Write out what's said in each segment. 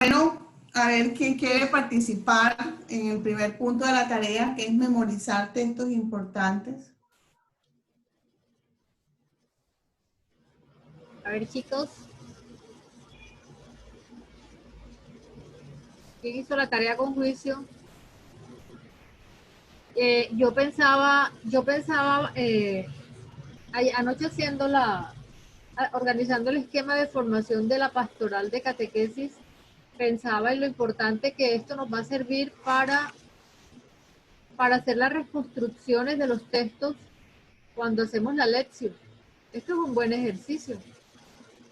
Bueno, a ver quién quiere participar en el primer punto de la tarea, que es memorizar textos importantes. A ver, chicos. ¿Quién hizo la tarea con juicio? Yo pensaba anoche organizando el esquema de formación de la pastoral de catequesis, pensaba en lo importante que esto nos va a servir para hacer las reconstrucciones de los textos cuando hacemos la lección. Esto es un buen ejercicio.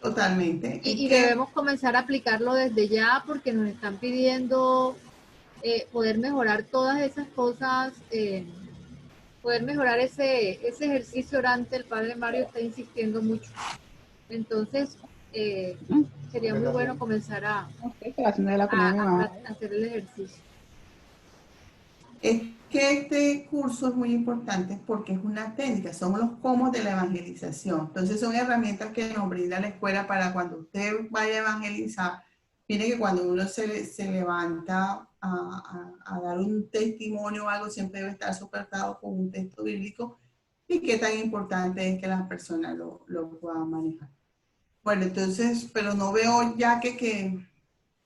Totalmente. Y debemos comenzar a aplicarlo desde ya porque nos están pidiendo poder mejorar todas esas cosas, poder mejorar ese ejercicio orante. El padre Mario está insistiendo mucho. Entonces, sería muy bueno comenzar a hacer el ejercicio. Es que este curso es muy importante porque es una técnica, son los cómo de la evangelización. Entonces son herramientas que nos brinda la escuela para cuando usted vaya a evangelizar. Mire que cuando uno se levanta a dar un testimonio o algo, siempre debe estar soportado con un texto bíblico y qué tan importante es que las personas lo puedan manejar. Bueno, entonces, pero no veo ya que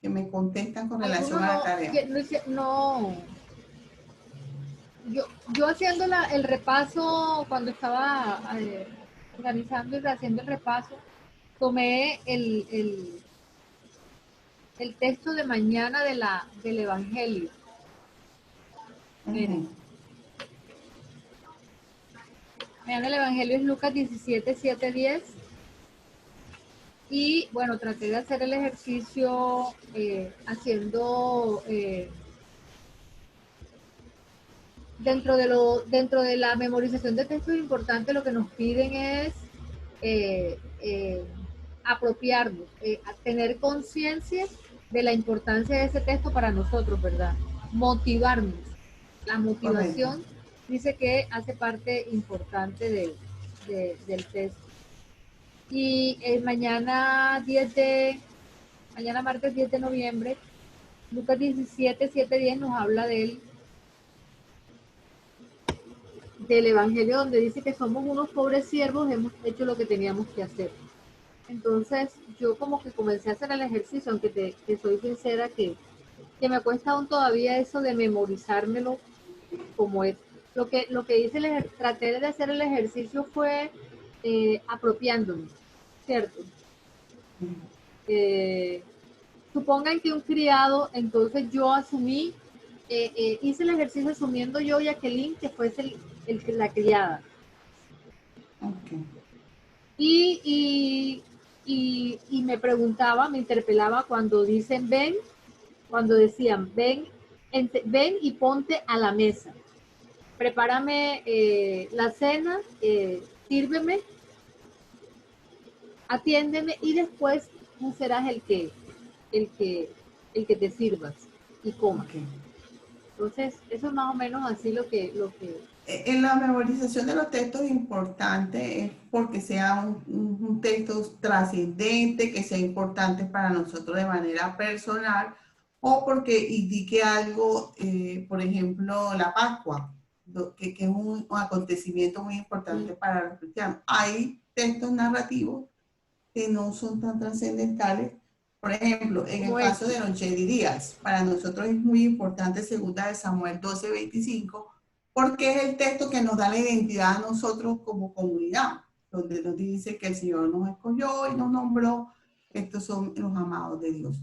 me contestan con relación a la tarea. Yo haciendo el repaso, cuando estaba organizando y haciendo el repaso, tomé el texto de mañana del Evangelio. Miren. Mañana el Evangelio es Lucas 17, 7, 10. Y bueno, traté de hacer el ejercicio haciendo dentro de la memorización de textos importantes. Lo que nos piden es apropiarnos, tener conciencia de la importancia de ese texto para nosotros, ¿verdad? Motivarnos. La motivación dice que hace parte importante del texto. Y mañana martes 10 de noviembre, Lucas 17, 7, 10 nos habla del Evangelio, donde dice que somos unos pobres siervos, hemos hecho lo que teníamos que hacer. Entonces yo como que comencé a hacer el ejercicio, aunque te soy sincera que me cuesta aún todavía eso de memorizármelo como es. Lo que hice, traté de hacer el ejercicio fue apropiándome, ¿cierto? Supongan que un criado, entonces yo asumí, hice el ejercicio asumiendo yo, Jacqueline, que fuese la criada. Okay. Y me preguntaba, me interpelaba cuando dicen ven, cuando decían ven y ponte a la mesa. Prepárame la cena, sírveme, atiéndeme y después tú serás el que te sirvas y comas. Okay. Entonces, eso es más o menos así lo que... En la memorización de los textos importante es porque sea un texto trascendente, que sea importante para nosotros de manera personal, o porque indique algo, por ejemplo, la Pascua, que es un acontecimiento muy importante para los cristianos. Hay textos narrativos que no son tan trascendentales. Por ejemplo, en el caso de Noche de Días, para nosotros es muy importante 2 de Samuel 12, 25, porque es el texto que nos da la identidad a nosotros como comunidad, donde nos dice que el Señor nos escogió y nos nombró, estos son los amados de Dios.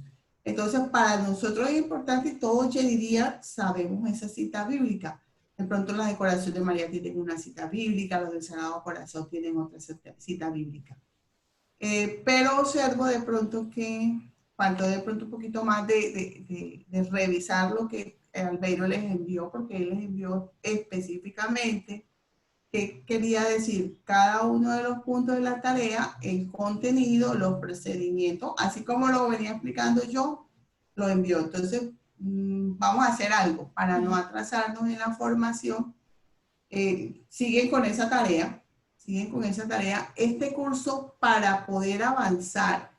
Entonces, para nosotros es importante, todos hoy día sabemos esa cita bíblica. De pronto las decoraciones de María tienen una cita bíblica, los del Sagrado Corazón tienen otra cita bíblica. Pero observo de pronto que faltó de pronto un poquito más de revisar lo que Albeiro les envió, porque él les envió específicamente qué quería decir cada uno de los puntos de la tarea, el contenido, los procedimientos, así como lo venía explicando yo, lo envió. Entonces, vamos a hacer algo para no atrasarnos en la formación. Siguen con esa tarea. Este curso, para poder avanzar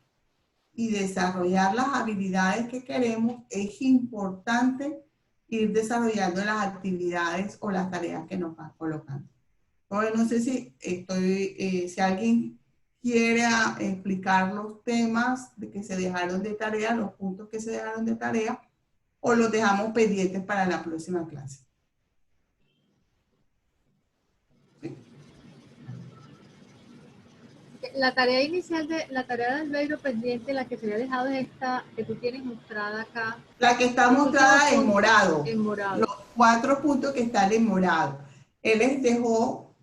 y desarrollar las habilidades que queremos, es importante ir desarrollando las actividades o las tareas que nos van colocando. Entonces, no sé si alguien quiere explicar los temas de que se dejaron de tarea, los puntos que se dejaron de tarea, o los dejamos pendientes para la próxima clase. ¿Sí? La tarea inicial la tarea del Beiro pendiente, la que se había dejado es esta que tú tienes mostrada acá. La que está mostrada en morado. En morado. Los 4 puntos que están en morado. Él les dejó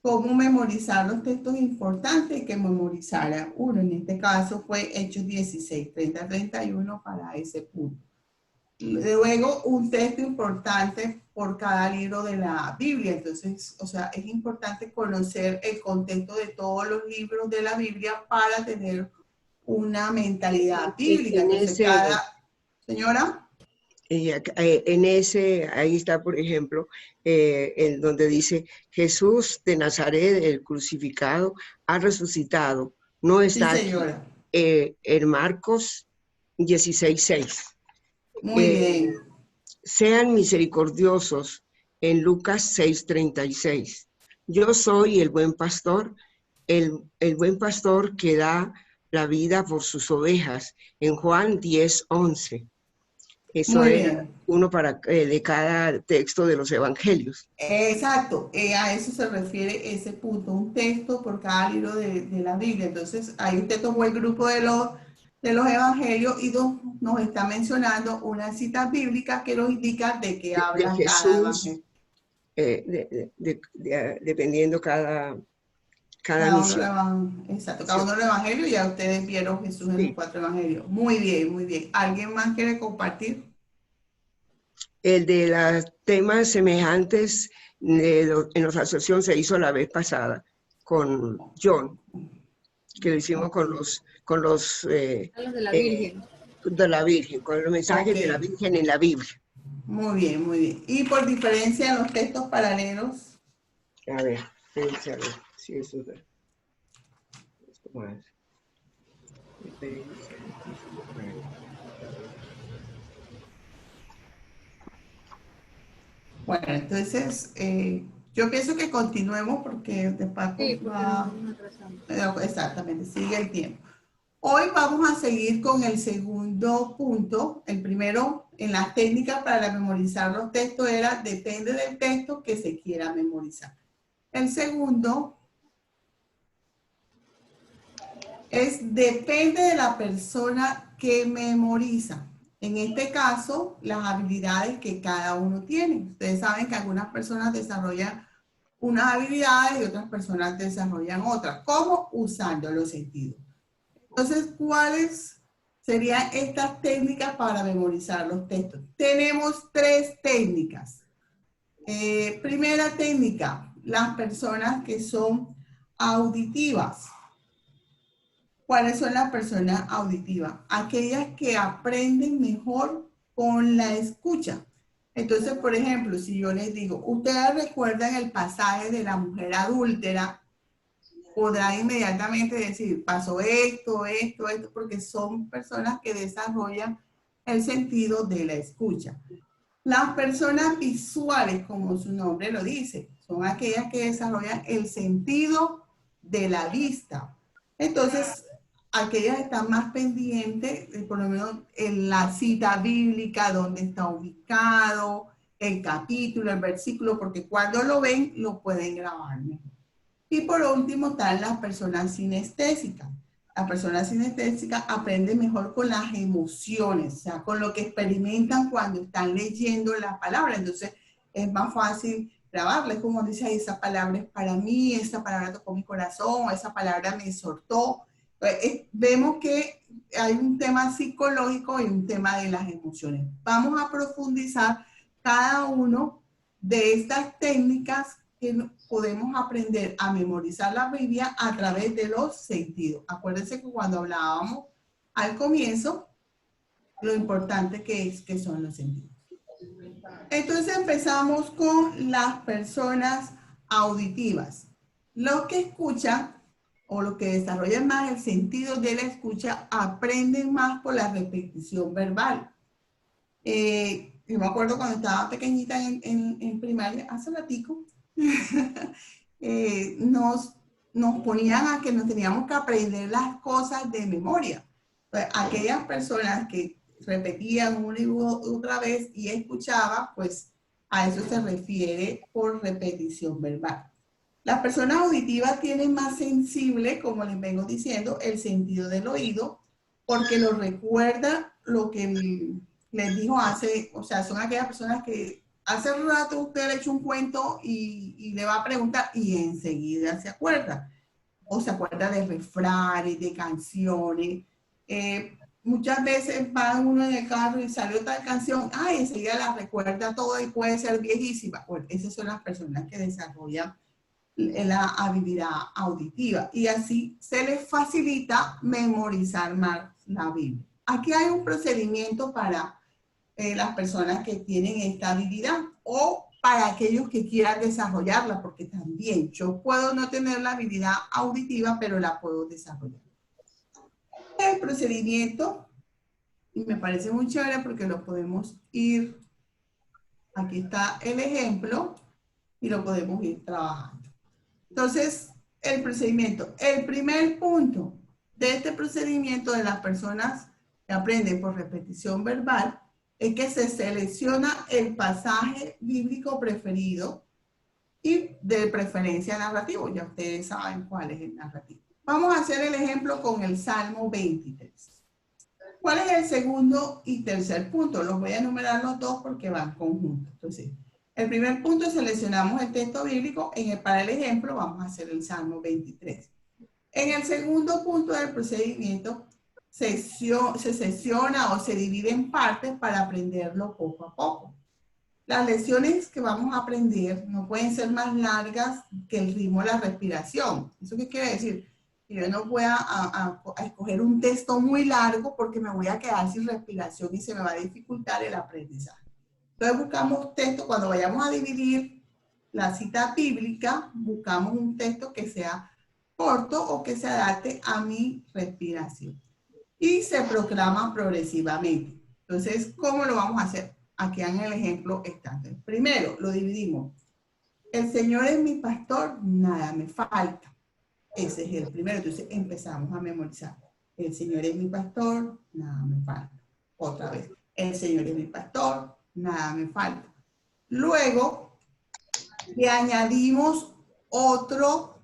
cómo memorizar los textos importantes que memorizara uno. En este caso fue Hechos 16, 30, 31 para ese punto. Luego, un texto importante por cada libro de la Biblia. Entonces, o sea, es importante conocer el contexto de todos los libros de la Biblia para tener una mentalidad bíblica. Entonces, señora. En ese, ahí está, por ejemplo, en donde dice, Jesús de Nazaret, el crucificado, ha resucitado. No está sí, señora. Aquí, en Marcos 16:6. Muy bien. Sean misericordiosos en Lucas 6:36. Yo soy el buen pastor, el buen pastor que da la vida por sus ovejas, en Juan 10:11. Eso es uno de cada texto de los evangelios. Exacto, a eso se refiere ese punto, un texto por cada libro de la Biblia. Entonces, ahí usted tomó el grupo de los evangelios y nos está mencionando una cita bíblica que nos indica de qué habla de Jesús, cada evangelio. Dependiendo cada misión. Exacto, cada uno de los evangelios, ya ustedes vieron Jesús en los 4 evangelios. Muy bien, muy bien. ¿Alguien más quiere compartir? El de los temas semejantes en la asociación se hizo la vez pasada con John, que lo hicimos con los de la Virgen. De la Virgen, con los mensajes de la Virgen en la Biblia. Muy bien, muy bien. Y por diferencia en los textos paralelos. A ver, si eso es. ¿Cómo es? Bueno, entonces yo pienso que continuemos porque después exactamente, sigue el tiempo. Hoy vamos a seguir con el segundo punto. El primero en las técnicas para memorizar los textos era depende del texto que se quiera memorizar. El segundo es depende de la persona que memoriza. En este caso, las habilidades que cada uno tiene. Ustedes saben que algunas personas desarrollan unas habilidades y otras personas desarrollan otras. ¿Cómo? Usando los sentidos. Entonces, ¿cuáles serían estas técnicas para memorizar los textos? Tenemos 3 técnicas. Primera técnica, las personas que son auditivas. ¿Cuáles son las personas auditivas? Aquellas que aprenden mejor con la escucha. Entonces, por ejemplo, si yo les digo, ustedes recuerdan el pasaje de la mujer adúltera, podrán inmediatamente decir, pasó esto, porque son personas que desarrollan el sentido de la escucha. Las personas visuales, como su nombre lo dice, son aquellas que desarrollan el sentido de la vista. Entonces, aquellas están más pendientes, por lo menos en la cita bíblica, donde está ubicado, el capítulo, el versículo, porque cuando lo ven, lo pueden grabar mejor. Y por último están las personas sinestésicas. Las personas sinestésicas aprenden mejor con las emociones, o sea, con lo que experimentan cuando están leyendo la palabra. Entonces, es más fácil grabarles, como dice, esa palabra es para mí, esa palabra tocó mi corazón, esa palabra me exhortó. Vemos que hay un tema psicológico y un tema de las emociones. Vamos a profundizar cada uno de estas técnicas que podemos aprender a memorizar la Biblia a través de los sentidos. Acuérdense que cuando hablábamos al comienzo, lo importante que son los sentidos. Entonces empezamos con las personas auditivas. Los que escuchan o los que desarrollan más el sentido de la escucha aprenden más por la repetición verbal. Yo me acuerdo cuando estaba pequeñita en primaria, hace ratico, nos ponían a que nos teníamos que aprender las cosas de memoria. Pues, aquellas personas que repetían una y otra vez y escuchaban, pues a eso se refiere por repetición verbal. Las personas auditivas tienen más sensible, como les vengo diciendo, el sentido del oído, porque lo recuerda lo que les dijo hace, o sea, son aquellas personas que hace rato usted le echó un cuento y le va a preguntar y enseguida se acuerda. O se acuerda de refranes, de canciones. Muchas veces va uno en el carro y salió tal canción, enseguida la recuerda toda y puede ser viejísima. Bueno, esas son las personas que desarrollan la habilidad auditiva y así se les facilita memorizar más la Biblia. Aquí hay un procedimiento para las personas que tienen esta habilidad o para aquellos que quieran desarrollarla, porque también yo puedo no tener la habilidad auditiva, pero la puedo desarrollar. El procedimiento, y me parece muy chévere porque lo podemos ir, aquí está el ejemplo, y lo podemos ir trabajando. Entonces, el procedimiento, el primer punto de este procedimiento de las personas que aprenden por repetición verbal es que se selecciona el pasaje bíblico preferido y de preferencia narrativo. Ya ustedes saben cuál es el narrativo. Vamos a hacer el ejemplo con el Salmo 23. ¿Cuál es el segundo y tercer punto? Los voy a enumerar los dos porque van conjuntos. Entonces, el primer punto seleccionamos el texto bíblico. Para el ejemplo vamos a hacer el Salmo 23. En el segundo punto del procedimiento se secciona o se divide en partes para aprenderlo poco a poco. Las lecciones que vamos a aprender no pueden ser más largas que el ritmo de la respiración. ¿Eso qué quiere decir? Que yo no voy a escoger un texto muy largo porque me voy a quedar sin respiración y se me va a dificultar el aprendizaje. Entonces buscamos texto, cuando vayamos a dividir la cita bíblica, buscamos un texto que sea corto o que se adapte a mi respiración. Y se proclama progresivamente. Entonces, ¿cómo lo vamos a hacer? Aquí en el ejemplo está. Primero, lo dividimos. El Señor es mi pastor, nada me falta. Ese es el primero. Entonces, empezamos a memorizar. El Señor es mi pastor, nada me falta. Otra vez. El Señor es mi pastor, nada me falta. Luego, le añadimos otro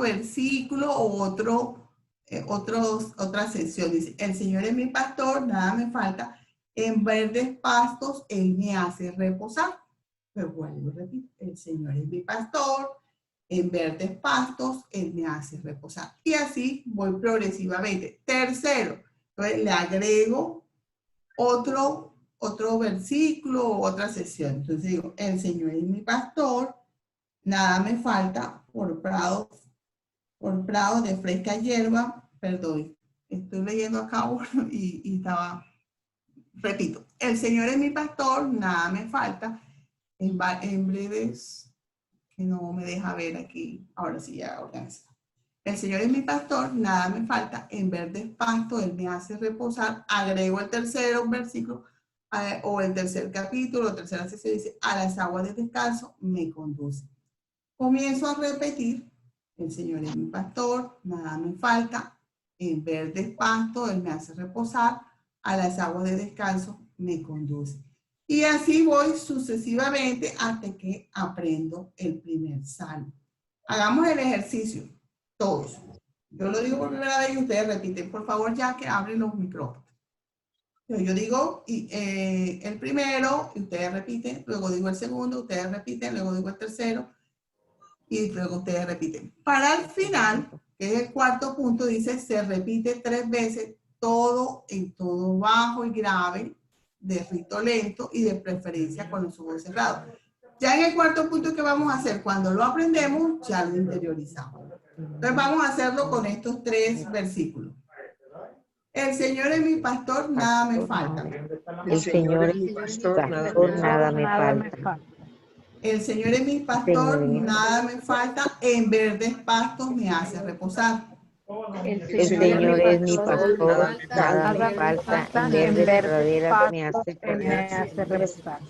versículo o otra sección. Dice, el Señor es mi pastor, nada me falta. En verdes pastos, Él me hace reposar. Pero vuelvo y repito, el Señor es mi pastor, en verdes pastos, Él me hace reposar. Y así voy progresivamente. Tercero, entonces le agrego otro versículo o otra sección. Entonces digo, el Señor es mi pastor, nada me falta, por prados de fresca hierba, perdón, estoy leyendo acá uno y estaba, repito, el Señor es mi pastor, nada me falta, en breves, que no me deja ver aquí, ahora sí ya organiza. El Señor es mi pastor, nada me falta, en verdes pastos Él me hace reposar, agrego el tercer versículo, o el tercer capítulo, tercera sección, dice, a las aguas de descanso me conduce. Comienzo a repetir, el Señor es mi pastor, nada me falta, en verdes pastos Él me hace reposar, a las aguas de descanso me conduce. Y así voy sucesivamente hasta que aprendo el primer salmo. Hagamos el ejercicio, todos. Yo lo digo por primera vez y ustedes repiten. Por favor, ya que abren los micrófonos. Yo digo el primero, y ustedes repiten, luego digo el segundo, ustedes repiten, luego digo el tercero, y luego ustedes repiten. Para el final, que es el cuarto punto, dice, se repite 3 veces todo en todo bajo y grave, de rito lento y de preferencia con los ojos cerrados. Ya en el cuarto punto que vamos a hacer, cuando lo aprendemos, ya lo interiorizamos. Entonces vamos a hacerlo con estos 3 versículos. El Señor es mi pastor, nada me falta. El Señor es mi pastor, nada me falta. El Señor es mi pastor, nada me falta, en verdes pastos me hace reposar. El El Señor es mi pastor, nada me falta, en verdes praderas me hace reposar.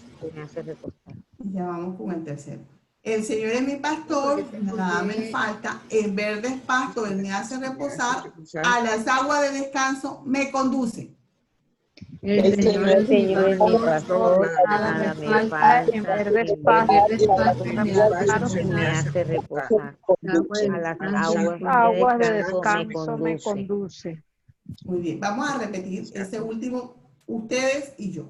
Ya vamos con el tercero. El Señor es mi pastor, nada me falta, en verdes pastos Él me hace reposar, a las aguas de descanso me conduce. El Señor es mi pastor, nada me falta, en verdes pastos me hace reposar. A las aguas de descanso me conduce. Muy bien, vamos a repetir ese último, ustedes y yo.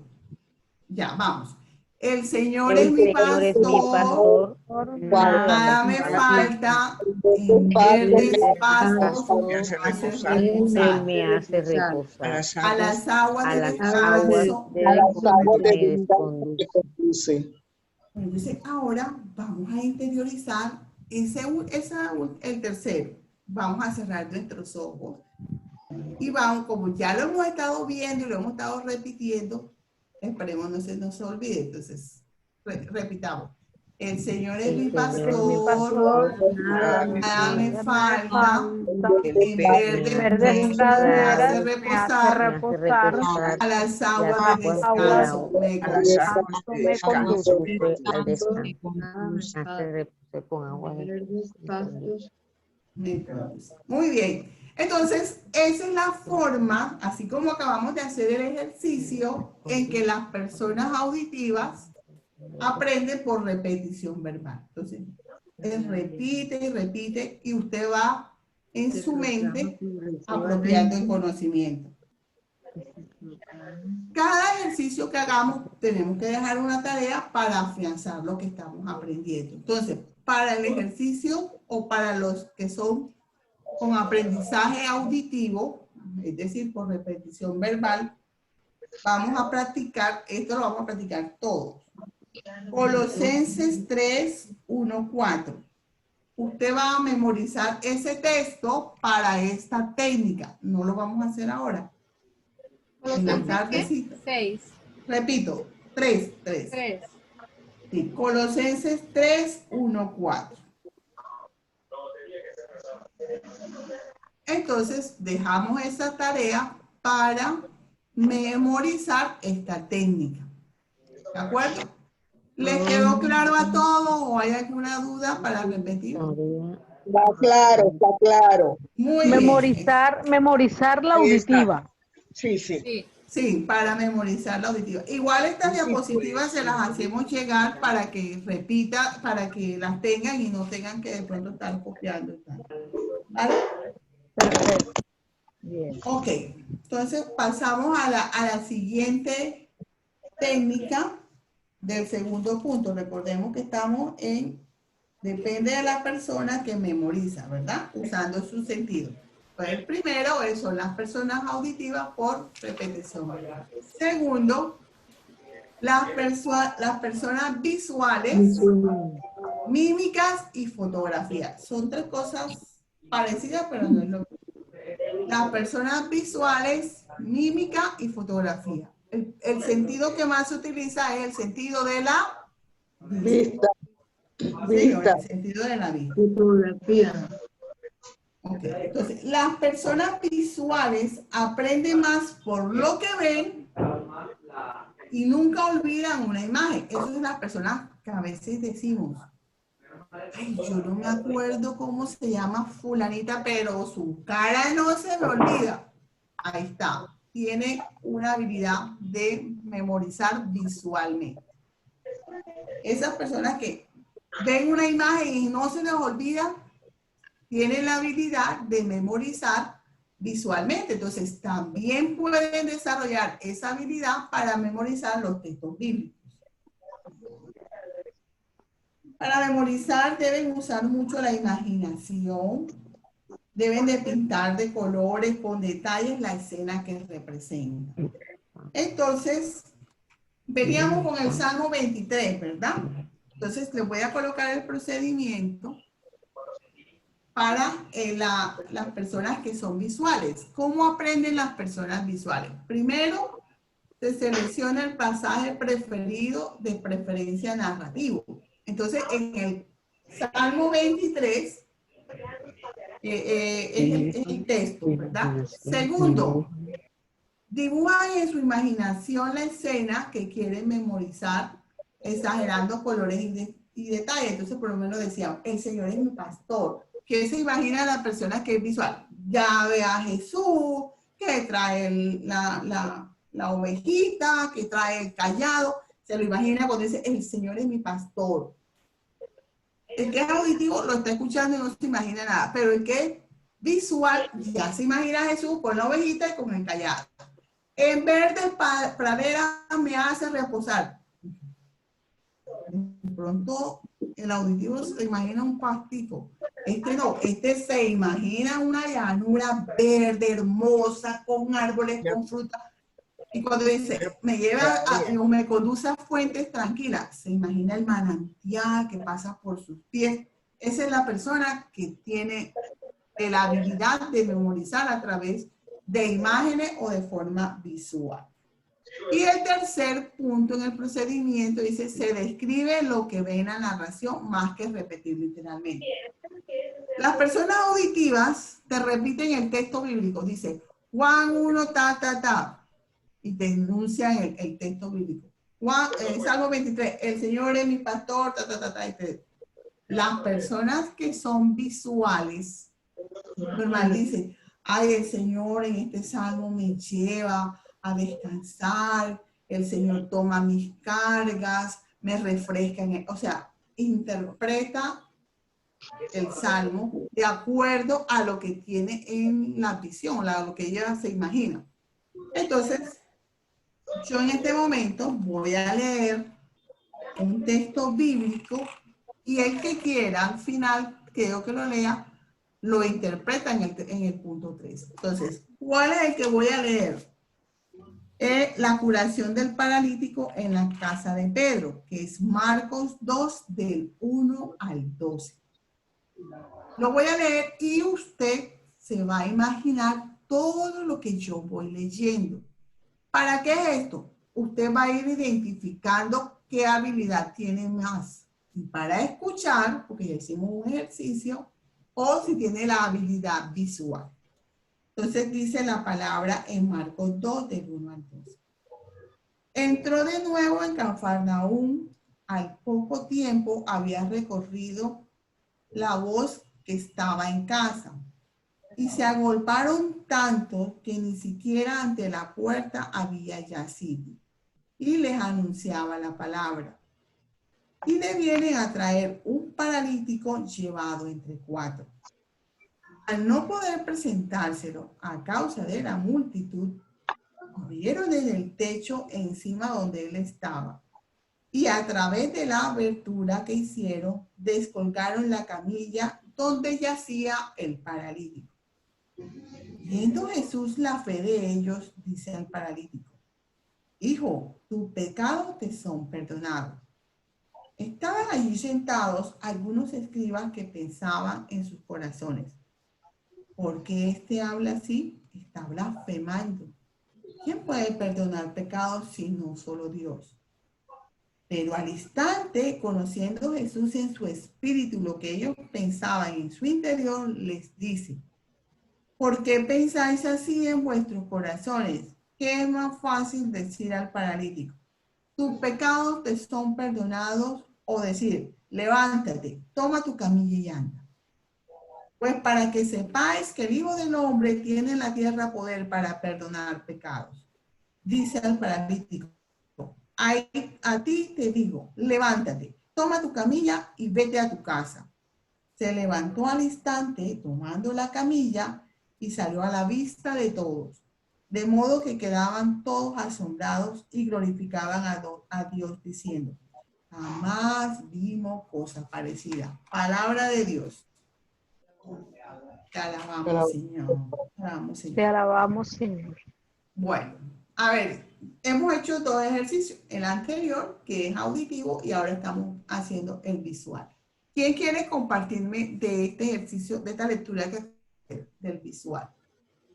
Ya, vamos. El Señor es mi pastor, nada me falta, en verdes pastos Él me hace reposar. a las aguas A de las descanso. aguas me conduce. Entonces, ahora vamos a interiorizar el tercero. Vamos a cerrar nuestros ojos. Y vamos, como ya lo hemos estado viendo y lo hemos estado repitiendo, esperemos no se nos olvide. Entonces, repitamos. El Señor es mi pastor, nada me falta, en verdes praderas me hace reposar, a las aguas de descanso me conduce. Al descanso, con agua Muy bien. Entonces, esa es la forma, así como acabamos de hacer el ejercicio, en que las personas auditivas aprenden por repetición verbal. Entonces, él repite y repite y usted va en su mente apropiando el conocimiento. Cada ejercicio que hagamos tenemos que dejar una tarea para afianzar lo que estamos aprendiendo. Entonces, para el ejercicio o para los que son con aprendizaje auditivo, es decir, por repetición verbal, vamos a practicar, esto lo vamos a practicar todos. Colosenses 3, 1, 4. Usted va a memorizar ese texto para esta técnica. No lo vamos a hacer ahora. En la tardecita. 6. Repito, 3. Sí, Colosenses 3, 1, 4. Entonces, dejamos esa tarea para memorizar esta técnica. ¿De acuerdo? ¿Les quedó claro a todos o hay alguna duda para repetir? Está claro, está claro. Muy bien. Memorizar la auditiva. Sí, para memorizar la auditiva. Igual estas diapositivas se las hacemos llegar para que repita, para que las tengan y no tengan que de pronto estar copiando. ¿Vale? Perfecto. Bien. Ok, entonces pasamos a la siguiente técnica del segundo punto. Recordemos que estamos depende de la persona que memoriza, ¿verdad? Usando su sentido. Pues el primero son las personas auditivas por repetición. Segundo, las personas visuales, mímicas y fotografía. Son tres cosas parecidas, pero no es lo mismo. Las personas visuales, mímica y fotografía. El sentido que más se utiliza es el sentido de la Vista. Señor, el sentido de la vista. Fotografía. Ok, entonces, las personas visuales aprenden más por lo que ven y nunca olvidan una imagen. Eso es las personas que a veces decimos, ay, yo no me acuerdo cómo se llama fulanita, pero su cara no se me olvida. Ahí está. Tiene una habilidad de memorizar visualmente. Esas personas que ven una imagen y no se les olvida, tienen la habilidad de memorizar visualmente. Entonces, también pueden desarrollar esa habilidad para memorizar los textos bíblicos. Para memorizar deben usar mucho la imaginación, deben de pintar de colores con detalles la escena que representan. Entonces, veníamos con el Salmo 23, ¿verdad? Entonces, les voy a colocar el procedimiento para las personas que son visuales. ¿Cómo aprenden las personas visuales? Primero, se selecciona el pasaje preferido, de preferencia narrativo. Entonces, en el Salmo 23 es el texto, ¿verdad? Segundo, dibujan en su imaginación la escena que quieren memorizar, exagerando colores y detalles. Entonces, por lo menos decían, el Señor es mi pastor. ¿Qué se imagina la persona que es visual? Ya ve a Jesús, que trae la ovejita, que trae el callado. Se lo imagina cuando dice, el Señor es mi pastor. El que es auditivo lo está escuchando y no se imagina nada, pero el que es visual ya se imagina a Jesús con la ovejita y con el callado. En verde pradera me hace reposar. De pronto el auditivo se imagina un pastico. Este no, este se imagina una llanura verde, hermosa, con árboles, con fruta. Y cuando dice, me conduce a fuentes tranquilas, se imagina el manantial que pasa por sus pies. Esa es la persona que tiene la habilidad de memorizar a través de imágenes o de forma visual. Y el tercer punto en el procedimiento dice, se describe lo que ve en la narración más que repetir literalmente. Las personas auditivas te repiten el texto bíblico, dice Juan 1, y te enuncian el texto bíblico. Salmo 23, el Señor es mi pastor, Las personas que son visuales, normal dice, ay, el Señor en este salmo me lleva a descansar, el Señor toma mis cargas, me refresca, o sea, interpreta el salmo de acuerdo a lo que tiene en la visión, a lo que ella se imagina. Entonces, yo en este momento voy a leer un texto bíblico y el que quiera al final, creo que lo lea, lo interpreta en el punto 3. Entonces, ¿cuál es el que voy a leer? La curación del paralítico en la casa de Pedro, que es Marcos 2, del 1 al 12. Lo voy a leer y usted se va a imaginar todo lo que yo voy leyendo. ¿Para qué es esto? Usted va a ir identificando qué habilidad tiene más. Y para escuchar, porque ya hicimos un ejercicio, o si tiene la habilidad visual. Entonces dice la palabra en Marcos 2, del 1 al 12. Entró de nuevo en Cafarnaúm. Al poco tiempo había recorrido la voz que estaba en casa. Y se agolparon tanto que ni siquiera ante la puerta había ya sitio. Y les anunciaba la palabra. Y le vienen a traer un paralítico llevado entre 4. Al no poder presentárselo a causa de la multitud, vieron en el techo encima donde él estaba. Y a través de la abertura que hicieron, descolgaron la camilla donde yacía el paralítico. Viendo Jesús la fe de ellos, dice al paralítico, hijo, tus pecados te son perdonados. Estaban allí sentados algunos escribas que pensaban en sus corazones, ¿por qué este habla así? Está blasfemando. ¿Quién puede perdonar pecados sino solo Dios? Pero al instante, conociendo Jesús en su espíritu lo que ellos pensaban en su interior, les dice, ¿por qué pensáis así en vuestros corazones? ¿Qué es más fácil decir al paralítico? Tus pecados te son perdonados, o decir, levántate, toma tu camilla y anda. Pues para que sepáis que el Hijo del Hombre tiene en la tierra poder para perdonar pecados. Dice al paralítico, a ti te digo, levántate, toma tu camilla y vete a tu casa. Se levantó al instante, tomando la camilla, y salió a la vista de todos, de modo que quedaban todos asombrados y glorificaban a Dios diciendo, jamás vimos cosa parecida. Palabra de Dios. Te alabamos, Señor. Te alabamos, Señor. Te alabamos, Señor. Bueno, a ver, hemos hecho dos ejercicios. El anterior, que es auditivo, y ahora estamos haciendo el visual. ¿Quién quiere compartirme de este ejercicio, de esta lectura del visual?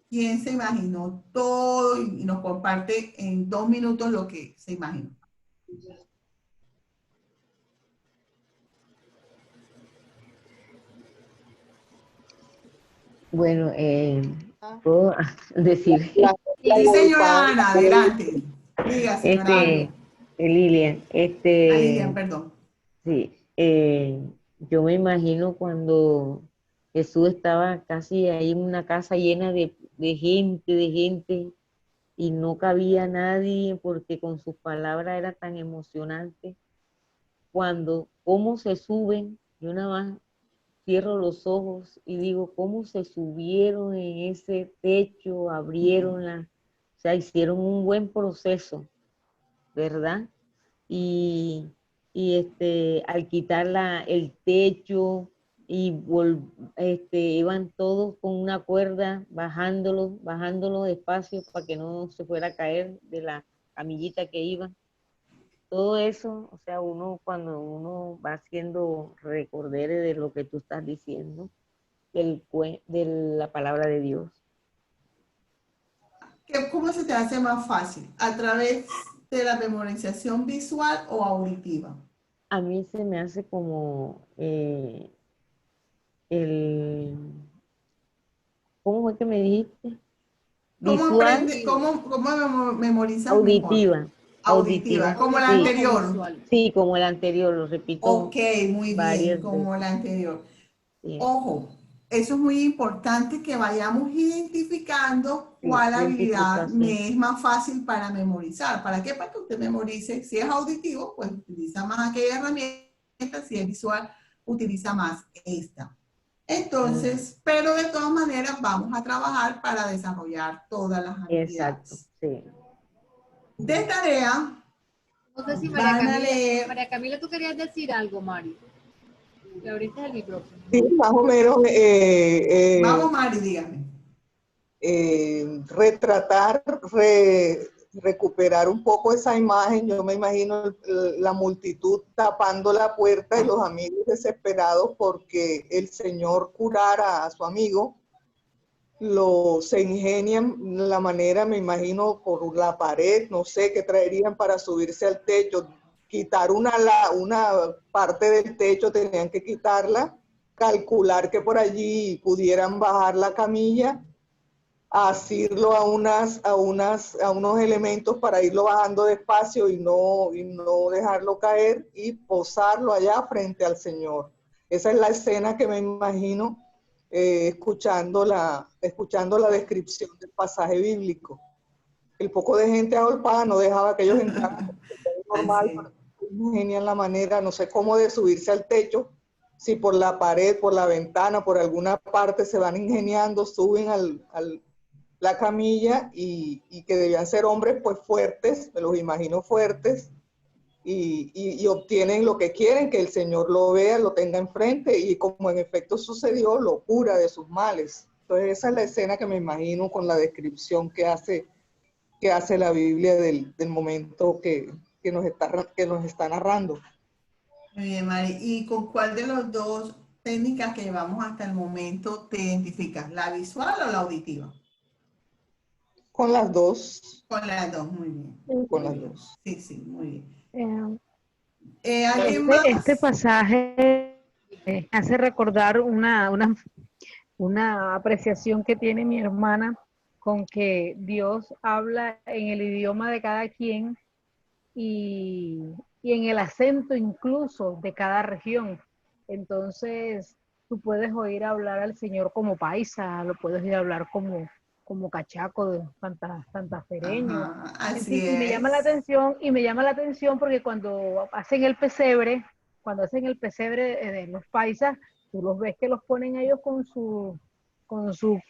¿Quién se imaginó todo y nos comparte en 2 minutos lo que se imaginó? Bueno, puedo decir, Sí, señora Ana, adelante. Diga, señora Ana. Lilian, Ah, Lilian, perdón. sí, yo me imagino cuando Jesús estaba casi ahí en una casa llena de gente, y no cabía nadie porque con sus palabras era tan emocionante. Cuando, cómo se suben, yo nada más cierro los ojos y digo, cómo se subieron en ese techo, abrieron o sea, hicieron un buen proceso, ¿verdad? Y, al quitar el techo y iban todos con una cuerda bajándolo despacio para que no se fuera a caer de la camillita que iban. Todo eso, o sea, cuando uno va haciendo recordere de lo que tú estás diciendo, de la palabra de Dios. ¿Cómo se te hace más fácil? ¿A través de la memorización visual o auditiva? A mí se me hace como ¿cómo fue que me dijiste? Visual, ¿Cómo memorizas auditiva, mejor? Auditiva, como la sí, anterior. sí, como el anterior, lo repito Ok, muy bien, varias como veces. la anterior. Sí, Ojo, eso es muy importante que vayamos identificando sí, cuál habilidad identificación. me es más fácil para memorizar. ¿Para qué? Para que usted memorice. Si es auditivo, pues utiliza más aquella herramienta. Si es visual, utiliza más esta. Entonces, pero de todas maneras vamos a trabajar para desarrollar todas las Exacto, habilidades. sí. De tarea, No sé si van a leer. María Camila, tú querías decir algo, Mari. Le abriste el micrófono. Sí, más o menos Vamos, Mari, dígame. retratar, recuperar un poco esa imagen. Yo me imagino la multitud tapando la puerta y los amigos desesperados porque el Señor curara a su amigo. Se ingenian la manera, me imagino, por la pared, no sé, qué traerían para subirse al techo, quitar una parte del techo, tenían que quitarla, calcular que por allí pudieran bajar la camilla, asirlo a unos elementos para irlo bajando despacio y no dejarlo caer y posarlo allá frente al Señor. Esa es la escena que me imagino escuchando la descripción del pasaje bíblico. El poco de gente agolpada no dejaba que ellos entraran, normal, pero genial la manera, no sé cómo, de subirse al techo, si por la pared, por la ventana, por alguna parte se van ingeniando, suben la camilla y que debían ser hombres pues fuertes, me los imagino fuertes, y obtienen lo que quieren, que el Señor lo vea, lo tenga enfrente, y como en efecto sucedió, lo cura de sus males. Entonces esa es la escena que me imagino con la descripción que hace la Biblia del momento que nos está narrando. Muy bien, Mari. ¿Y con cuál de las dos técnicas que llevamos hasta el momento te identificas? ¿La visual o la auditiva? Con las dos. Con las dos, muy bien. Con las dos. Sí, sí, muy Eh, bien. ¿Alguien más? Este pasaje hace recordar una apreciación que tiene mi hermana con que Dios habla en el idioma de cada quien y en el acento incluso de cada región. Entonces, tú puedes oír hablar al Señor como paisa, lo puedes oír hablar como cachaco, de santafereño. Ajá, así Y me llama la es. atención, porque cuando hacen el pesebre de los paisas, tú los ves que los ponen ellos con su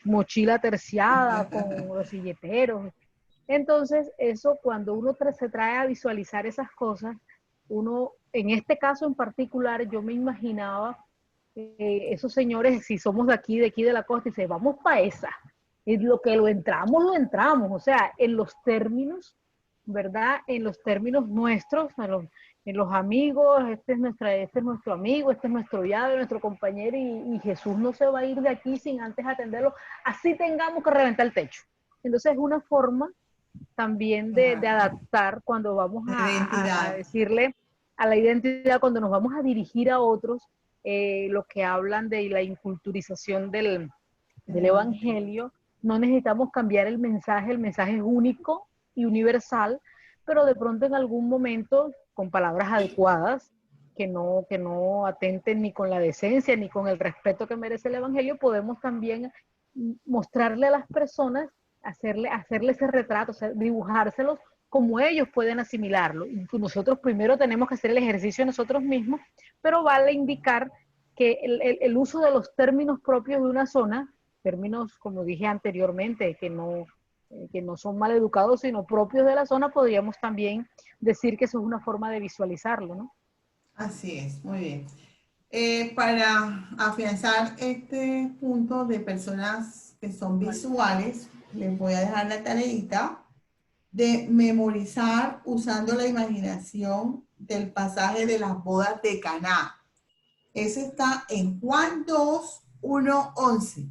mochila terciada, con los silleteros. Entonces, eso cuando uno se trae a visualizar esas cosas, uno, en este caso en particular, yo me imaginaba esos señores, si somos de aquí de la costa, y dice, vamos para esa. Y lo que lo entramos, o sea, en los términos, ¿verdad? En los términos nuestros, en los amigos, este es nuestro amigo, este es nuestro llave, nuestro compañero, y Jesús no se va a ir de aquí sin antes atenderlo, así tengamos que reventar el techo. Entonces es una forma también de adaptar cuando vamos a decirle a la identidad, cuando nos vamos a dirigir a otros, lo que hablan de la inculturización del Evangelio, no necesitamos cambiar el mensaje es único y universal, pero de pronto en algún momento, con palabras adecuadas, que no atenten ni con la decencia ni con el respeto que merece el Evangelio, podemos también mostrarle a las personas, hacerle ese retrato, o sea, dibujárselos como ellos pueden asimilarlo. Y nosotros primero tenemos que hacer el ejercicio nosotros mismos, pero vale indicar que el uso de los términos propios de una zona, términos, como dije anteriormente, que no son mal educados, sino propios de la zona, podríamos también decir que eso es una forma de visualizarlo, ¿no? Así es, muy bien. Para afianzar este punto de personas que son visuales, les voy a dejar la tareita de memorizar usando la imaginación del pasaje de las bodas de Caná. Ese está en Juan 2, 1, 11.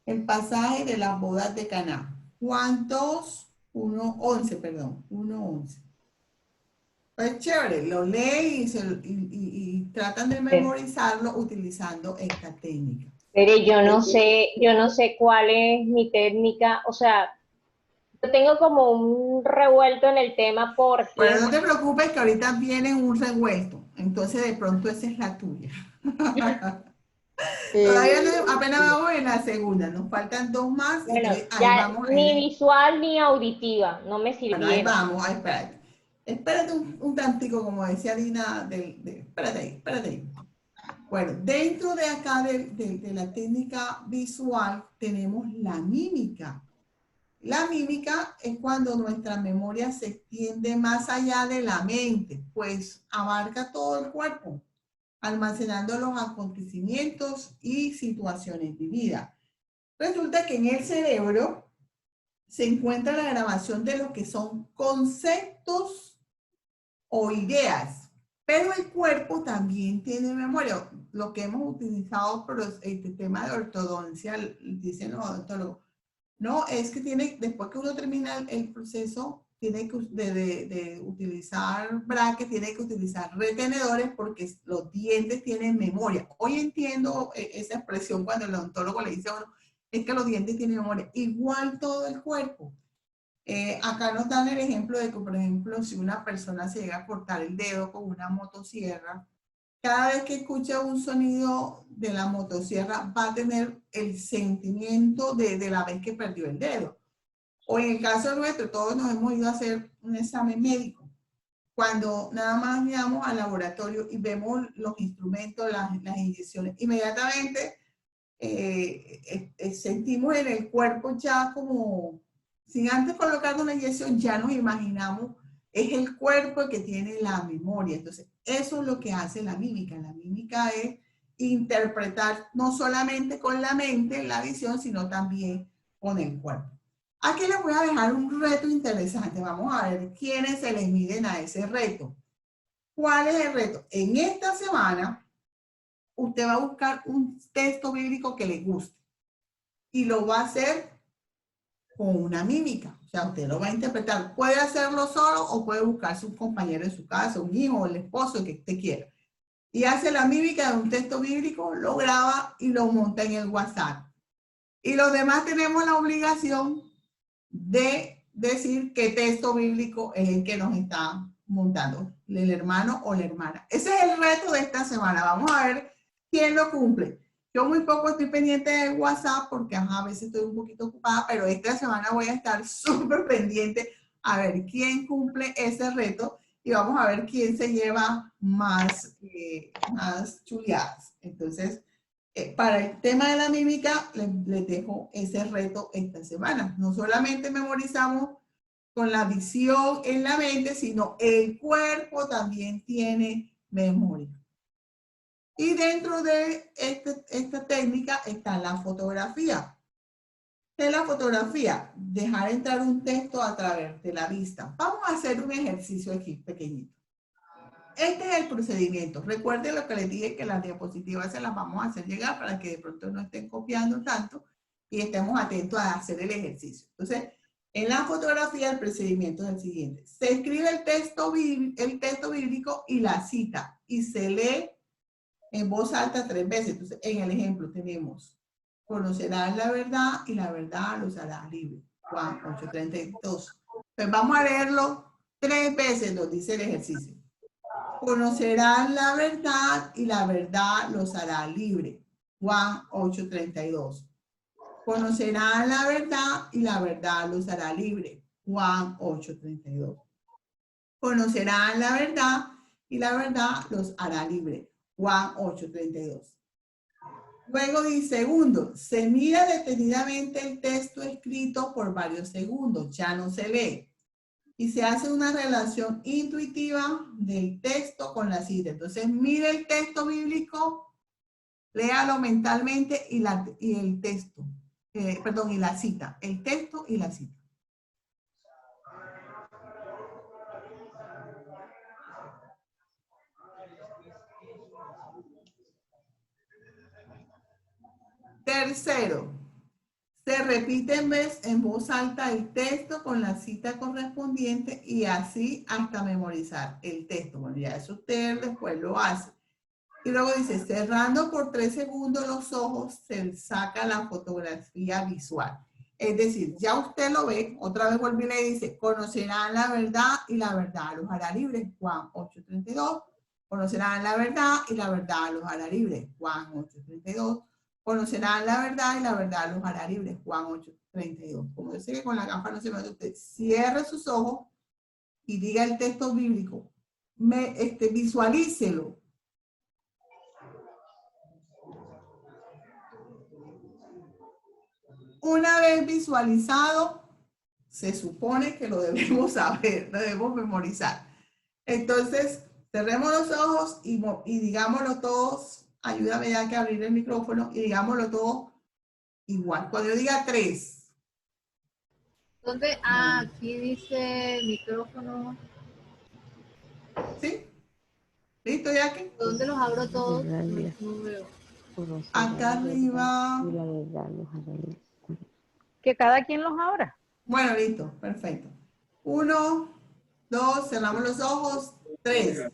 El pasaje de las bodas de Caná. Juan 2, 1, 11, perdón, 1, 11. Pues chévere, lo leen y tratan de memorizarlo utilizando esta técnica. Pero yo no sé cuál es mi técnica, o sea, yo tengo como un revuelto en el tema porque... Pero no te preocupes que ahorita viene un revuelto, entonces de pronto esa es la tuya. Todavía no, apenas vamos en la segunda, nos faltan 2 más. Bueno, Ahí ya vamos. ni visual ni auditiva, no me Bueno, ahí sirvieron. vamos, espérate. Espérate un tantico, como decía Dina, espérate ahí. Bueno, dentro de acá de la técnica visual tenemos la mímica. La mímica es cuando nuestra memoria se extiende más allá de la mente, pues abarca todo el cuerpo, almacenando los acontecimientos y situaciones vividas. Resulta que en el cerebro se encuentra la grabación de lo que son conceptos o ideas, pero el cuerpo también tiene memoria. Lo que hemos utilizado por este tema de ortodoncia, dicen los odontólogos, no, es que después que uno termina el proceso, tiene que de utilizar brackets, tiene que utilizar retenedores porque los dientes tienen memoria. Hoy entiendo esa expresión cuando el odontólogo le dice a uno, es que los dientes tienen memoria. Igual todo el cuerpo. Acá nos dan el ejemplo de que, por ejemplo, si una persona se llega a cortar el dedo con una motosierra, cada vez que escucha un sonido de la motosierra va a tener el sentimiento de la vez que perdió el dedo. O en el caso nuestro, todos nos hemos ido a hacer un examen médico. Cuando nada más llegamos al laboratorio y vemos los instrumentos, las inyecciones, inmediatamente sentimos en el cuerpo ya como, sin antes colocar una inyección, ya nos imaginamos, es el cuerpo el que tiene la memoria. Entonces, eso es lo que hace la mímica. La mímica es interpretar no solamente con la mente, la visión, sino también con el cuerpo. Aquí les voy a dejar un reto interesante. Vamos a ver quiénes se les miden a ese reto. ¿Cuál es el reto? En esta semana, usted va a buscar un texto bíblico que le guste y lo va a hacer con una mímica. O sea, usted lo va a interpretar. Puede hacerlo solo o puede buscarse un compañero en su casa, un hijo, el esposo, el que usted quiera. Y hace la mímica de un texto bíblico, lo graba y lo monta en el WhatsApp. Y los demás tenemos la obligación de decir qué texto bíblico es el que nos está montando, el hermano o la hermana. Ese es el reto de esta semana. Vamos a ver quién lo cumple. Yo muy poco estoy pendiente de WhatsApp porque a veces estoy un poquito ocupada, pero esta semana voy a estar súper pendiente a ver quién cumple ese reto y vamos a ver quién se lleva más chuleadas. Entonces, para el tema de la mímica, les dejo ese reto esta semana. No solamente memorizamos con la visión en la mente, sino el cuerpo también tiene memoria. Y dentro de esta técnica está la fotografía. ¿Qué es la fotografía? Dejar entrar un texto a través de la vista. Vamos a hacer un ejercicio aquí pequeñito. Este es el procedimiento. Recuerden lo que les dije, que las diapositivas se las vamos a hacer llegar para que de pronto no estén copiando tanto y estemos atentos a hacer el ejercicio. Entonces, en la fotografía el procedimiento es el siguiente. Se escribe el texto bíblico y la cita y se lee en voz alta 3 veces. Entonces, en el ejemplo tenemos Conocerán la verdad y la verdad los hará libres. Juan 8:32. Pues vamos a leerlo 3 veces, nos dice el ejercicio. Conocerán la verdad y la verdad los hará libre. Juan 8:32. Conocerán la verdad y la verdad los hará libre. Juan 8:32. Conocerán la verdad y la verdad los hará libre. Juan 8:32. Luego dice, segundo, se mira detenidamente el texto escrito por varios segundos, ya no se lee. Y se hace una relación intuitiva del texto con la cita. Entonces, mire el texto bíblico, léalo mentalmente y el texto, y la cita, el texto y la cita. Tercero, se repite en voz alta el texto con la cita correspondiente y así hasta memorizar el texto. Bueno, ya eso usted después lo hace. Y luego dice, cerrando por 3 segundos los ojos, se saca la fotografía visual. Es decir, ya usted lo ve, otra vez vuelve y le dice, conocerán la verdad y la verdad los hará libres. Juan 8:32. Conocerán la verdad y la verdad los hará libres. Juan 8:32. Conocerán la verdad y la verdad los hará libres. Juan 8:32. Como yo sé que con la gafa no se ve, usted cierre sus ojos y diga el texto bíblico. Visualícelo. Una vez visualizado, se supone que lo debemos saber, lo debemos memorizar. Entonces, cerremos los ojos y digámoslo todos. Ayúdame ya que abrir el micrófono y digámoslo todos igual. Cuando yo diga 3. ¿Dónde? Ah, aquí dice micrófono. ¿Sí? ¿Listo, Jackie? ¿Dónde los abro todos? No veo. Acá arriba. Y la verdad los hará libres. Que cada quien los abra. Bueno, listo, perfecto. 1, 2, cerramos los ojos. 3.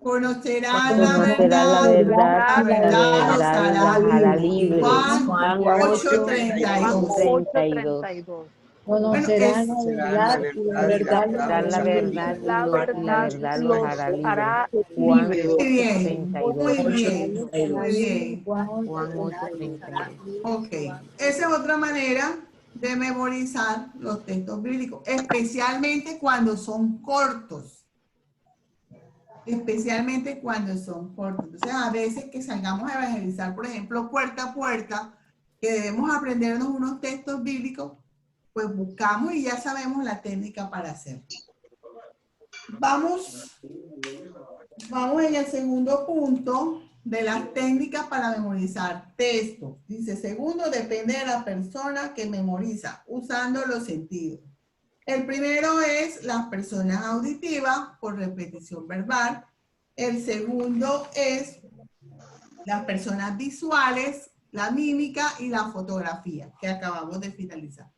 Conocerán la verdad y la verdad los hará libres. Juan 8:32. Conocerán la verdad y la verdad los La hará verdad libres. y la verdad los hará libres. Muy Juan bien, 8:32. muy bien, muy bien. Juan 8:32. Ok, esa es otra manera de memorizar los textos bíblicos, especialmente cuando son cortos. Especialmente cuando son cortos. Entonces, a veces que salgamos a evangelizar, por ejemplo, puerta a puerta, que debemos aprendernos unos textos bíblicos, pues buscamos y ya sabemos la técnica para hacerlo. Vamos en el segundo punto de las técnicas para memorizar textos. Dice, segundo, depende de la persona que memoriza, usando los sentidos. El primero es las personas auditivas por repetición verbal. El segundo es las personas visuales, la mímica y la fotografía que acabamos de finalizar.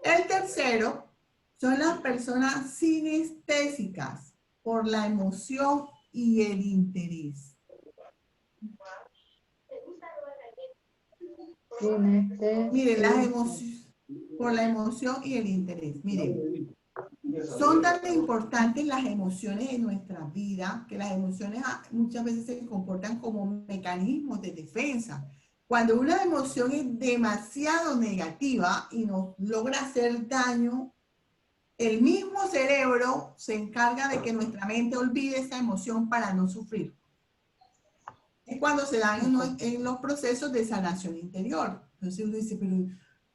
El tercero son las personas sinestésicas por la emoción y el interés. Miren, las emociones, por la emoción y el interés. Miren, son tan importantes las emociones en nuestra vida que las emociones muchas veces se comportan como mecanismos de defensa. Cuando una emoción es demasiado negativa y nos logra hacer daño, el mismo cerebro se encarga de que nuestra mente olvide esa emoción para no sufrir. Es cuando se dan en los procesos de sanación interior. Entonces uno dice, pero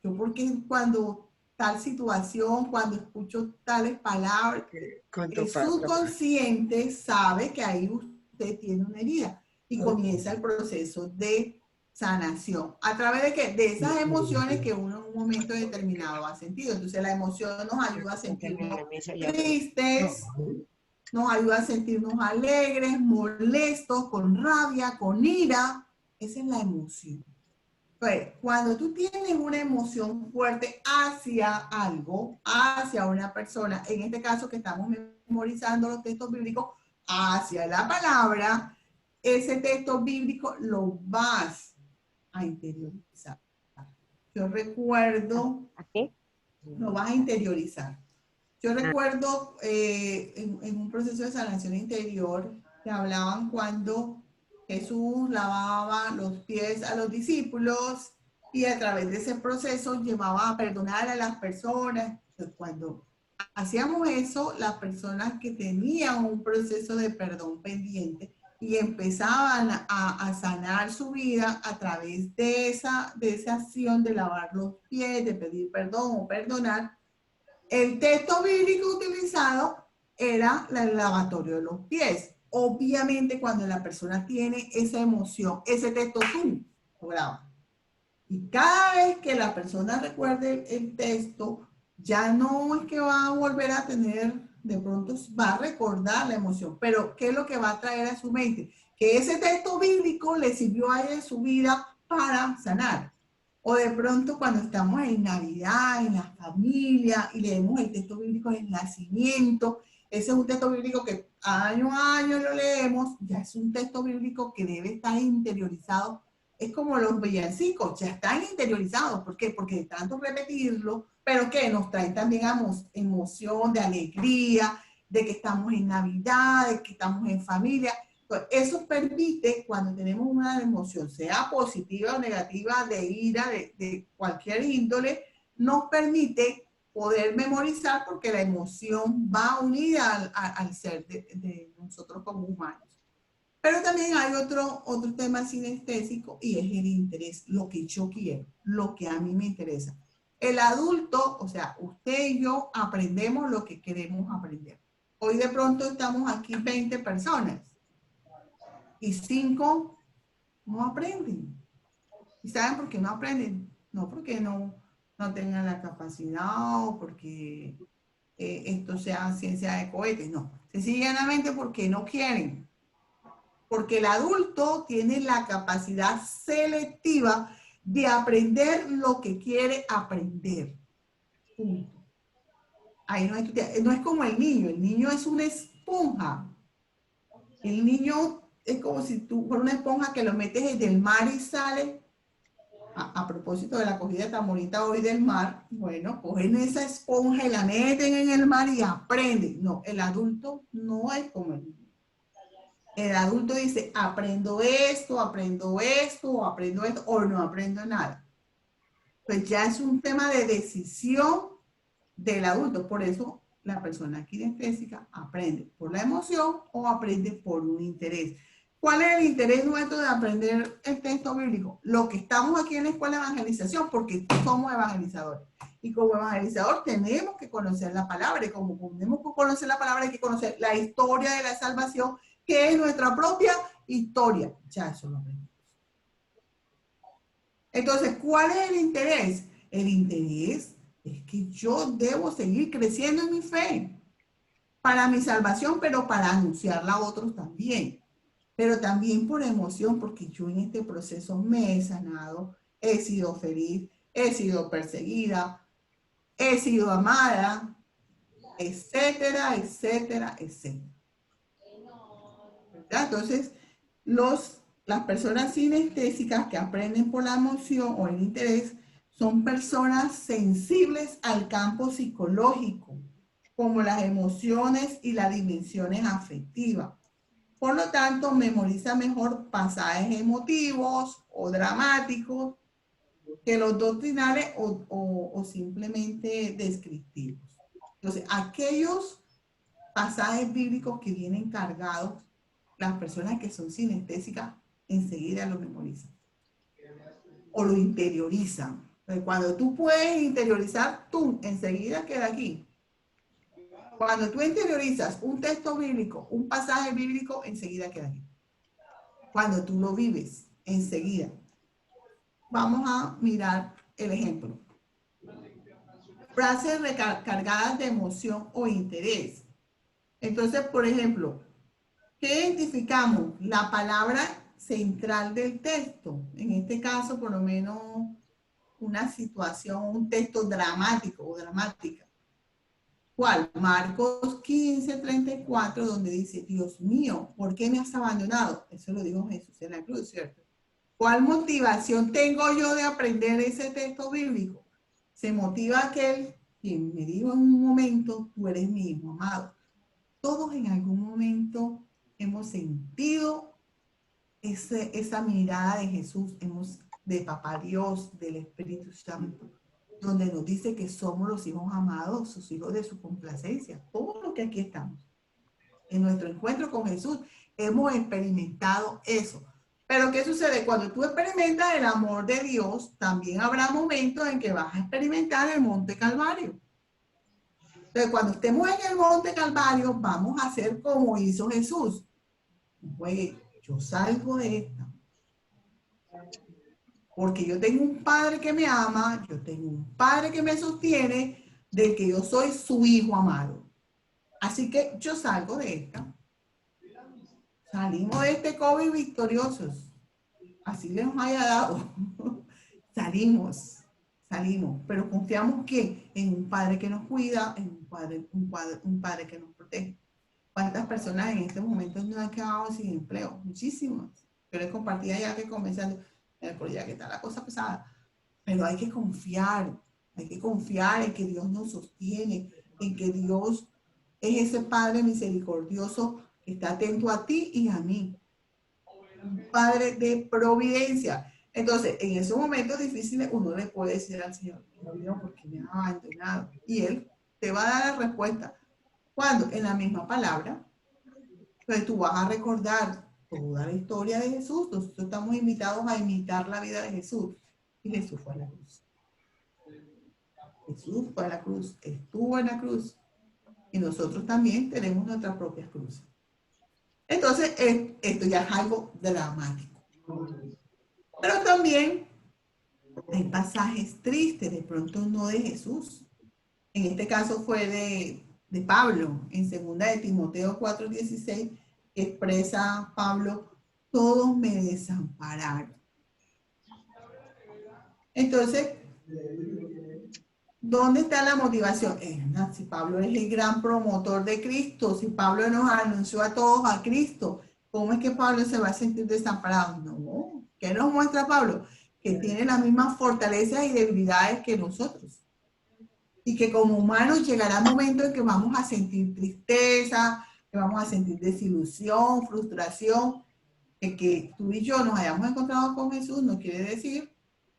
yo por qué cuando tal situación, cuando escucho tales palabras, el subconsciente sabe que ahí usted tiene una herida y comienza el proceso de sanación. ¿A través de qué? De esas emociones que uno en un momento determinado ha sentido. Entonces la emoción nos ayuda a sentirnos tristes, nos ayuda a sentirnos alegres, molestos, con rabia, con ira. Esa es la emoción. Pues, cuando tú tienes una emoción fuerte hacia algo, hacia una persona, en este caso que estamos memorizando los textos bíblicos, hacia la palabra, ese texto bíblico lo vas a interiorizar. Yo recuerdo, ¿A qué? lo vas a interiorizar. Yo recuerdo en un proceso de sanación interior que hablaban cuando Jesús lavaba los pies a los discípulos y a través de ese proceso llevaba a perdonar a las personas. Entonces, cuando hacíamos eso, las personas que tenían un proceso de perdón pendiente y empezaban a sanar su vida a través de esa acción de lavar los pies, de pedir perdón o perdonar, el texto bíblico utilizado era el lavatorio de los pies. Obviamente, cuando la persona tiene esa emoción, ese texto lo graba. Y cada vez que la persona recuerde el texto, ya no es que va a volver a tener, de pronto va a recordar la emoción, pero ¿qué es lo que va a traer a su mente? Que ese texto bíblico le sirvió a ella en su vida para sanar. O de pronto cuando estamos en Navidad, en la familia, y leemos el texto bíblico del nacimiento, ese es un texto bíblico que año a año lo leemos, ya es un texto bíblico que debe estar interiorizado. Es como los villancicos, ya están interiorizados. ¿Por qué? Porque de tanto repetirlo, pero que nos traen también emoción, de alegría, de que estamos en Navidad, de que estamos en familia. Entonces, eso permite, cuando tenemos una emoción, sea positiva o negativa, de ira, de cualquier índole, nos permite poder memorizar porque la emoción va unida al ser de nosotros como humanos. Pero también hay otro tema sinestésico y es el interés, lo que yo quiero, lo que a mí me interesa. El adulto, o sea, usted y yo aprendemos lo que queremos aprender. Hoy de pronto estamos aquí 20 personas y 5 no aprenden. ¿Y saben por qué no aprenden? No porque no tengan la capacidad o porque esto sea ciencia de cohetes, no. Sencillamente porque no quieren. Porque el adulto tiene la capacidad selectiva de aprender lo que quiere aprender. Punto. Ahí no es como el niño es una esponja. El niño es como si tú fueras una esponja que lo metes en el mar y sale. A propósito de la acogida tan bonita hoy del mar, bueno, cogen esa esponja y la meten en el mar y aprenden. No, el adulto no es como el niño. El adulto dice, aprendo esto, o aprendo esto, o no aprendo nada. Pues ya es un tema de decisión del adulto. Por eso la persona kinestésica aprende por la emoción o aprende por un interés. ¿Cuál es el interés nuestro de aprender el texto bíblico? Lo que estamos aquí en la escuela de evangelización, porque somos evangelizadores. Y como evangelizador tenemos que conocer la palabra. Y como tenemos que conocer la palabra, hay que conocer la historia de la salvación, que es nuestra propia historia. Ya eso lo aprendimos. Entonces, ¿cuál es el interés? El interés es que yo debo seguir creciendo en mi fe para mi salvación, pero para anunciarla a otros también. Pero también por emoción, porque yo en este proceso me he sanado, he sido feliz, he sido perseguida, he sido amada, etcétera, etcétera, etcétera. ¿Verdad? Entonces, las personas sinestésicas que aprenden por la emoción o el interés son personas sensibles al campo psicológico, como las emociones y las dimensiones afectivas. Por lo tanto, memoriza mejor pasajes emotivos o dramáticos que los doctrinales o simplemente descriptivos. Entonces, aquellos pasajes bíblicos que vienen cargados, las personas que son sinestésicas enseguida lo memorizan o lo interiorizan. Entonces, cuando tú puedes interiorizar, tú enseguida queda aquí. Cuando tú interiorizas un texto bíblico, un pasaje bíblico, enseguida queda aquí. Cuando tú lo vives, enseguida. Vamos a mirar el ejemplo. Frases cargadas de emoción o interés. Entonces, por ejemplo, ¿qué identificamos? La palabra central del texto. En este caso, por lo menos, una situación, un texto dramático o dramática. ¿Cuál? Marcos 15:34, donde dice, Dios mío, ¿por qué me has abandonado? Eso lo dijo Jesús en la cruz, ¿cierto? ¿Cuál motivación tengo yo de aprender ese texto bíblico? Se motiva aquel quien me dijo en un momento, tú eres mi hijo amado. Todos en algún momento hemos sentido esa mirada de Jesús, de Papá Dios, del Espíritu Santo, donde nos dice que somos los hijos amados, sus hijos de su complacencia. Todos los que aquí estamos, en nuestro encuentro con Jesús, hemos experimentado eso. Pero ¿qué sucede? Cuando tú experimentas el amor de Dios, también habrá momentos en que vas a experimentar el Monte Calvario. Entonces, cuando estemos en el Monte Calvario, vamos a hacer como hizo Jesús. Pues yo salgo de esta. Porque yo tengo un Padre que me ama, yo tengo un Padre que me sostiene, de que yo soy su hijo amado. Así que yo salgo de esta. Salimos de este COVID victoriosos. Así les haya dado. Salimos. Pero confiamos que en un Padre que nos cuida, en un padre que nos protege. ¿Cuántas personas en este momento no han quedado sin empleo? Muchísimas. Yo les compartía ya que comenzando, ya que está la cosa pesada. Pero hay que confiar en que Dios nos sostiene, en que Dios es ese Padre misericordioso que está atento a ti y a mí. Un Padre de providencia. Entonces, en esos momentos difíciles, uno le puede decir al Señor, Dios, ¿por qué me ha abandonado? Y Él te va a dar la respuesta. ¿Cuándo? En la misma palabra. Entonces, tú vas a recordar toda la historia de Jesús. Nosotros estamos invitados a imitar la vida de Jesús. Y Jesús fue a la cruz. Jesús fue a la cruz, estuvo en la cruz. Y nosotros también tenemos nuestras propias cruces. Entonces, esto ya es algo dramático. Pero también hay pasajes tristes, de pronto no de Jesús. En este caso fue de Pablo, en 2 de Timoteo 4:16, expresa Pablo, todos me desampararon. Entonces, ¿dónde está la motivación? Si Pablo es el gran promotor de Cristo, si Pablo nos anunció a todos a Cristo, ¿cómo es que Pablo se va a sentir desamparado? No. ¿Qué nos muestra Pablo? Que tiene las mismas fortalezas y debilidades que nosotros. Y que como humanos llegará un momento en que vamos a sentir tristeza, que vamos a sentir desilusión, frustración. Que tú y yo nos hayamos encontrado con Jesús no quiere decir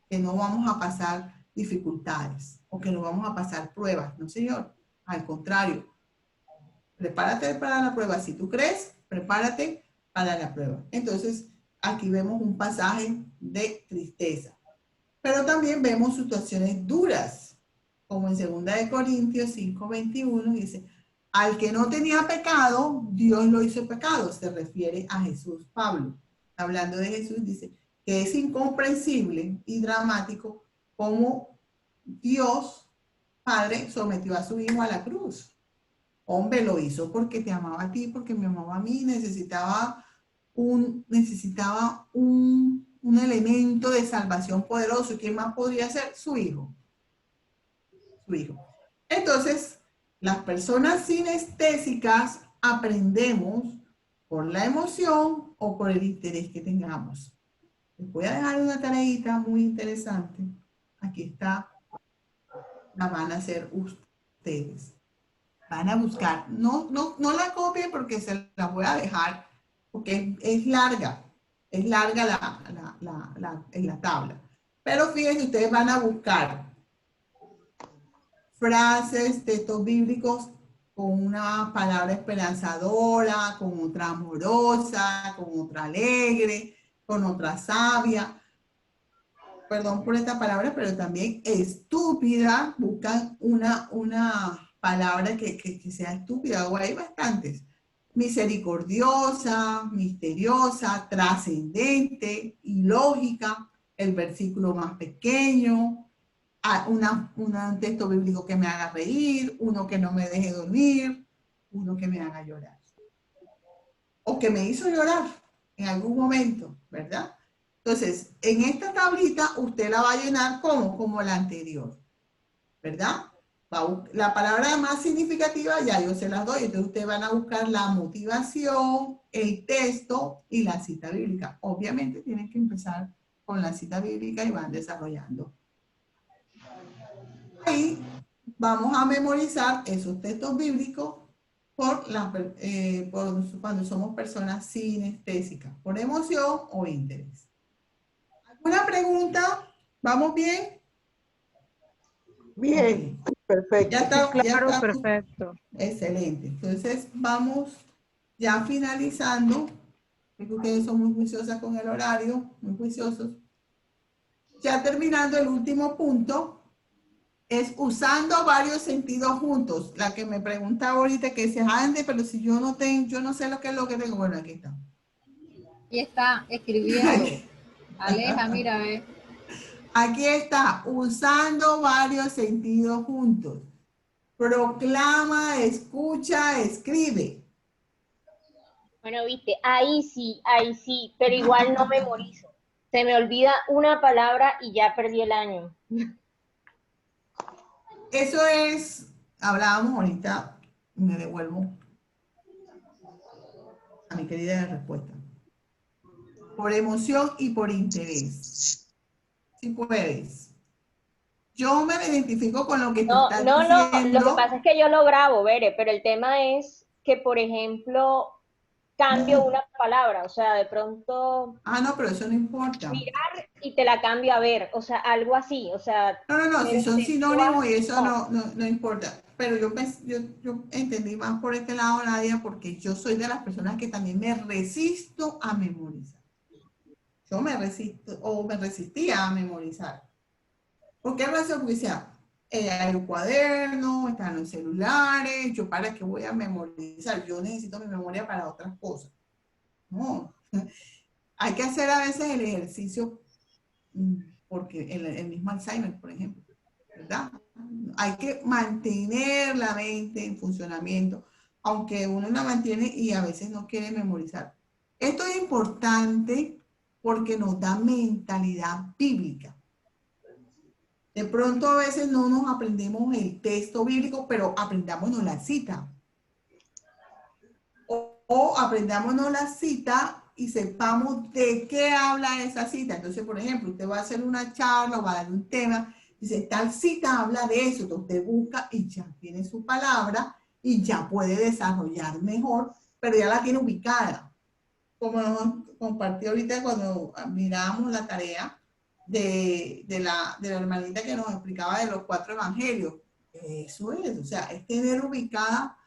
que no vamos a pasar dificultades o que no vamos a pasar pruebas. No, señor. Al contrario. Prepárate para la prueba. Si tú crees, prepárate para la prueba. Entonces, aquí vemos un pasaje de tristeza. Pero también vemos situaciones duras, como en 2 de Corintios 5:21 dice, al que no tenía pecado, Dios lo hizo pecado. Se refiere a Jesús. Pablo, hablando de Jesús, dice que es incomprensible y dramático cómo Dios, Padre, sometió a su Hijo a la cruz. Hombre, lo hizo porque te amaba a ti, porque me amaba a mí, necesitaba un elemento de salvación poderoso. ¿Quién más podría ser? Su hijo. Su hijo. Entonces, las personas sinestésicas aprendemos por la emoción o por el interés que tengamos. Les voy a dejar una tareita muy interesante. Aquí está. La van a hacer ustedes. Van a buscar. No la copien porque se la voy a dejar porque es larga. Es larga la tabla. Pero fíjense, ustedes van a buscar frases, textos bíblicos con una palabra esperanzadora, con otra amorosa, con otra alegre, con otra sabia. Perdón por esta palabra, pero también estúpida. Buscan una palabra que sea estúpida, o hay bastantes. Misericordiosa, misteriosa, trascendente, ilógica, el versículo más pequeño, un texto bíblico que me haga reír, uno que no me deje dormir, uno que me haga llorar. O que me hizo llorar en algún momento, ¿verdad? Entonces, en esta tablita usted la va a llenar como la anterior, ¿verdad? La palabra más significativa ya yo se las doy, entonces ustedes van a buscar la motivación, el texto y la cita bíblica. Obviamente tienen que empezar con la cita bíblica y van desarrollando. Ahí vamos a memorizar esos textos bíblicos por cuando somos personas sinestésicas, por emoción o interés. ¿Alguna pregunta? ¿Vamos bien? Bien, Ok. perfecto. Ya está, Sí, claro, ya está. perfecto. Excelente. Entonces vamos ya finalizando, porque ustedes son muy juiciosas con el horario, muy juiciosos. Ya terminando, el último punto es usando varios sentidos juntos. La que me preguntaba ahorita que decía, Andy, pero si yo no tengo, yo no sé lo que es lo que tengo. Bueno, aquí está. Y está escribiendo. Aleja, mira, Aquí está, usando varios sentidos juntos. Proclama, escucha, escribe. Bueno, viste, ahí sí, pero igual no memorizo. Se me olvida una palabra y ya perdí el año. Eso es, hablábamos ahorita, me devuelvo a mi querida respuesta. Por emoción y por interés. Si puedes. Yo me identifico con lo que tú estás No, diciendo. lo que pasa es que yo lo grabo, Bere, pero el tema es que, por ejemplo, cambio una palabra, o sea, de pronto Ah, no, pero eso no importa. mirar y te la cambio a ver, o sea, algo así, o sea, No, si pero son textual, sinónimos y eso no. no importa. Pero yo entendí más por este lado, Nadia, porque yo soy de las personas que también me resisto a memorizar. Yo me resisto o me resistía a memorizar. ¿Por qué razón? Porque decía, hay un cuaderno, están los celulares, yo para qué voy a memorizar, yo necesito mi memoria para otras cosas. No, hay que hacer a veces el ejercicio, porque el mismo Alzheimer, por ejemplo, ¿verdad? Hay que mantener la mente en funcionamiento, aunque uno la mantiene y a veces no quiere memorizar. Esto es importante porque nos da mentalidad bíblica. De pronto a veces no nos aprendemos el texto bíblico, pero aprendámonos la cita. O aprendámonos la cita y sepamos de qué habla esa cita. Entonces, por ejemplo, usted va a hacer una charla o va a dar un tema, dice, tal cita habla de eso, entonces usted busca y ya tiene su palabra y ya puede desarrollar mejor, pero ya la tiene ubicada. Como nos compartió ahorita cuando miramos la tarea de la hermanita que nos explicaba de los 4 evangelios. Eso es, o sea, es tener ubicada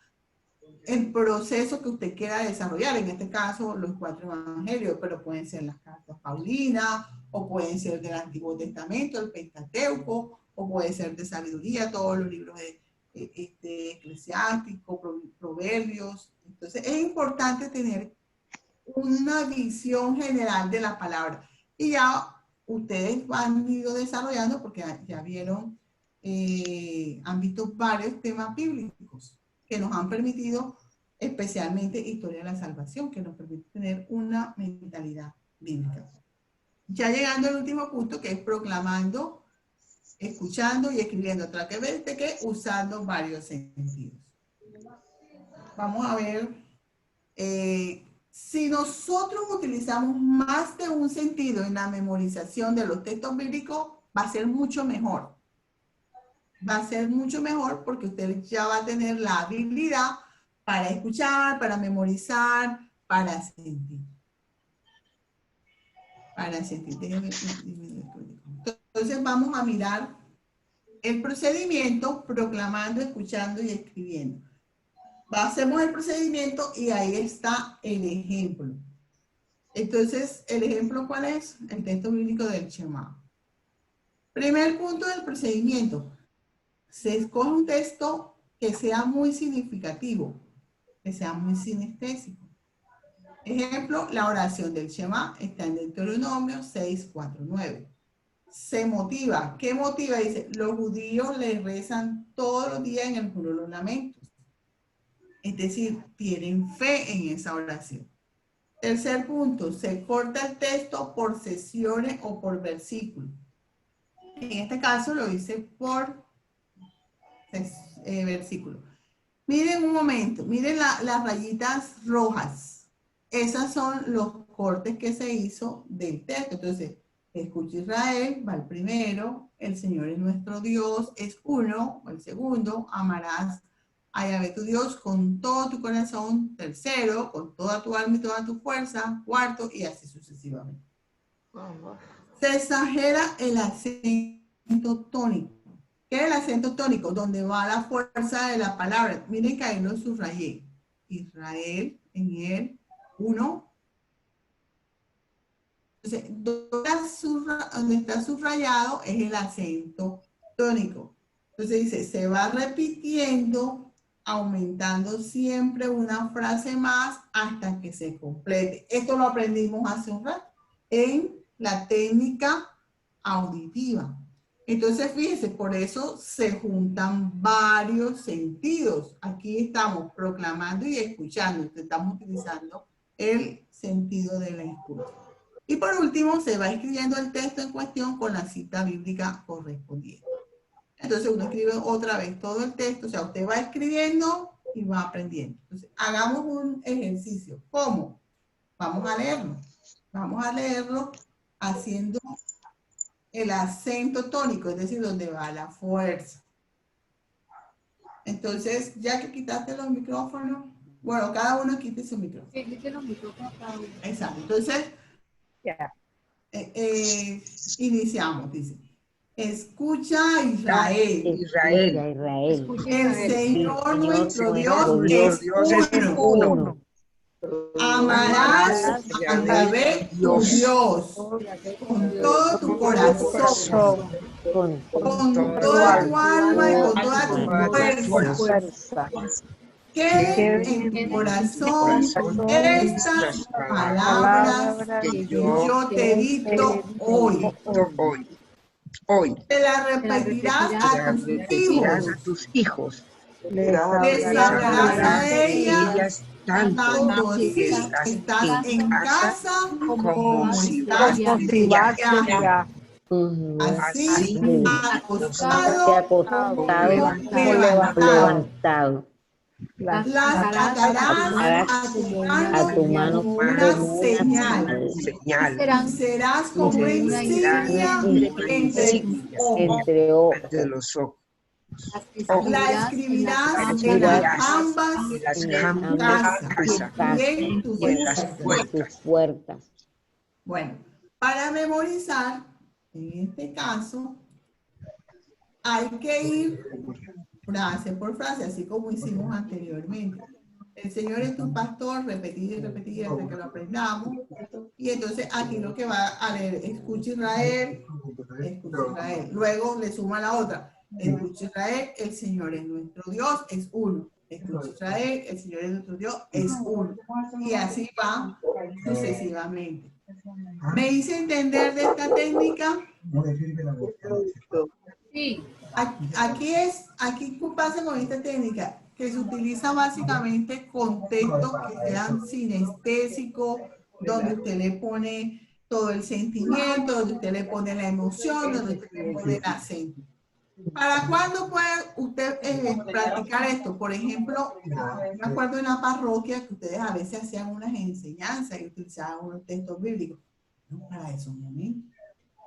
el proceso que usted quiera desarrollar, en este caso los 4 evangelios, pero pueden ser las cartas paulinas, o pueden ser del Antiguo Testamento, el Pentateuco, o puede ser de sabiduría, todos los libros de Eclesiástico, Proverbios. Entonces es importante tener una visión general de la palabra. Y ya ustedes han ido desarrollando, porque ya vieron, han visto varios temas bíblicos que nos han permitido, especialmente historia de la salvación, que nos permite tener una mentalidad bíblica. Ya llegando al último punto, que es proclamando, escuchando y escribiendo, otra que ver de que usando varios sentidos. Vamos a ver, si nosotros utilizamos más de un sentido en la memorización de los textos bíblicos, va a ser mucho mejor. Va a ser mucho mejor porque usted ya va a tener la habilidad para escuchar, para memorizar, para sentir. Para sentir. Entonces vamos a mirar el procedimiento proclamando, escuchando y escribiendo. Hacemos el procedimiento y ahí está el ejemplo. Entonces, ¿el ejemplo cuál es? El texto bíblico del Shema. Primer punto del procedimiento. Se escoge un texto que sea muy significativo, que sea muy sinestésico. Ejemplo, la oración del Shema está en Deuteronomio 6, 4, 9. Se motiva. ¿Qué motiva? Dice, los judíos le rezan todos los días en el Juro de los Lamentos. Es decir, tienen fe en esa oración. Tercer punto, se corta el texto por sesiones o por versículos. En este caso lo hice por versículo. Miren un momento, miren las rayitas rojas. Esas son los cortes que se hizo del texto. Entonces, Escucha Israel, va el primero, el Señor es nuestro Dios, es uno, el segundo, amarás a Yahvé tu Dios con todo tu corazón, tercero, con toda tu alma y toda tu fuerza, cuarto, y así sucesivamente. Se exagera el acento tónico. ¿Qué es el acento tónico? Donde va la fuerza de la palabra. Miren que ahí lo subrayé. Israel, en él, uno. Entonces, donde está subrayado es el acento tónico. Entonces dice, se va repitiendo, aumentando siempre una frase más hasta que se complete. Esto lo aprendimos hace un rato en la técnica auditiva. Entonces, fíjense, por eso se juntan varios sentidos. Aquí estamos proclamando y escuchando. Estamos utilizando el sentido de la escucha. Y por último, se va escribiendo el texto en cuestión con la cita bíblica correspondiente. Entonces, uno escribe otra vez todo el texto. O sea, usted va escribiendo y va aprendiendo. Entonces, hagamos un ejercicio. ¿Cómo? Vamos a leerlo. Vamos a leerlo haciendo el acento tónico, es decir, donde va la fuerza. Entonces, ya que quitaste los micrófonos, bueno, cada uno quite su micrófono. Sí, quite los micrófonos cada uno. Exacto. Entonces, iniciamos, dice. Escucha Israel. Israel. Escucha El Israel. Señor nuestro nuestro Dios es es uno. uno. Amarás a Yahvé tu Dios con todo tu corazón, Con con toda tu alma y con toda tu fuerza. Quede en tu corazón estas palabras que yo te dicto hoy. Hoy. Te las repetirás a tus Repetirás hijos. a tus hijos. Les hablarás a ellas tanto que si estás en casa como si estás Si vas allá. así te acostado acostado, levantado. Las atarás a tu mano como una señal. Señal. Serás como una insignia Entre ojos. De los ojos. La escribirás en las jambas de tu casa y en tus puertas. Bueno, para memorizar, en este caso, hay que ir frase por frase, así como hicimos anteriormente. El Señor es tu pastor, repetir y repetir hasta que lo aprendamos. Y entonces aquí lo que va a leer, escucha Israel, escucha Israel. Luego le suma la otra, escucha Israel, el Señor es nuestro Dios, es uno. Escucha Israel, el Señor es nuestro Dios, es uno. Y así va sucesivamente. ¿Me hice entender de esta técnica? Sí. Aquí pasa con esta técnica, que se utiliza básicamente con textos que sean sinestésicos, donde usted le pone todo el sentimiento, donde usted le pone la emoción, donde usted le pone el acento. ¿Para cuándo puede usted practicar esto? Por ejemplo, me acuerdo en la parroquia que ustedes a veces hacían unas enseñanzas y utilizaban unos textos bíblicos. No, para esos momentos.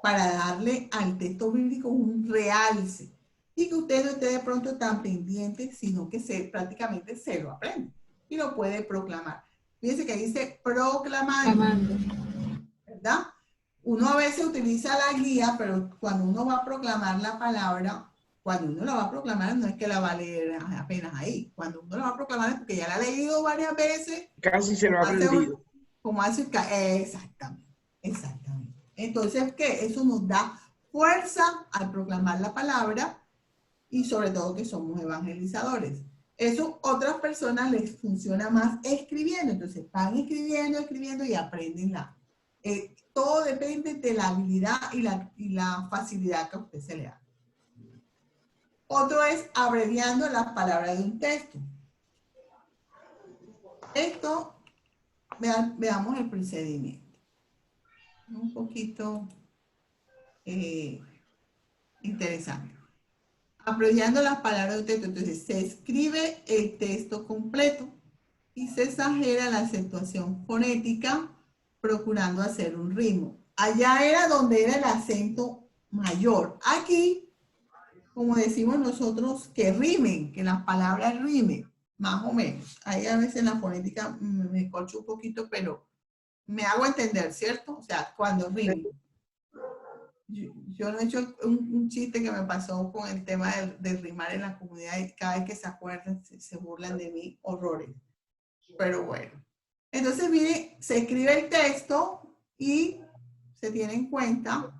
Para darle al texto bíblico un realce. Y que usted no esté de pronto tan pendiente, sino que prácticamente se lo aprende. Y lo puede proclamar. Fíjense que dice proclamando. ¿Verdad? Uno a veces utiliza la guía, pero cuando uno va a proclamar la palabra, cuando uno la va a proclamar, no es que la va a leer apenas ahí. Cuando uno la va a proclamar es porque ya la ha leído varias veces. Casi se lo ha aprendido. Exactamente. Entonces, ¿qué? Eso nos da fuerza al proclamar la palabra y sobre todo que somos evangelizadores. Eso a otras personas les funciona más escribiendo. Entonces, van escribiendo y aprenden todo depende de la habilidad y la facilidad que a usted se le da. Otro es abreviando las palabras de un texto. Esto, veamos el procedimiento. Un poquito interesante. Abreviando las palabras de un texto. Entonces, se escribe el texto completo y se exagera la acentuación fonética procurando hacer un ritmo. allá era donde era el acento mayor. Aquí, como decimos nosotros, que rimen, que las palabras rimen, más o menos. Ahí a veces en la fonética me corcho un poquito, pero me hago entender, ¿cierto? O sea, cuando rimen. Yo no he hecho un chiste que me pasó con el tema de rimar en la comunidad y cada vez que se acuerdan se burlan de mí, horrores. Pero bueno. Entonces, mire, se escribe el texto y se tiene en cuenta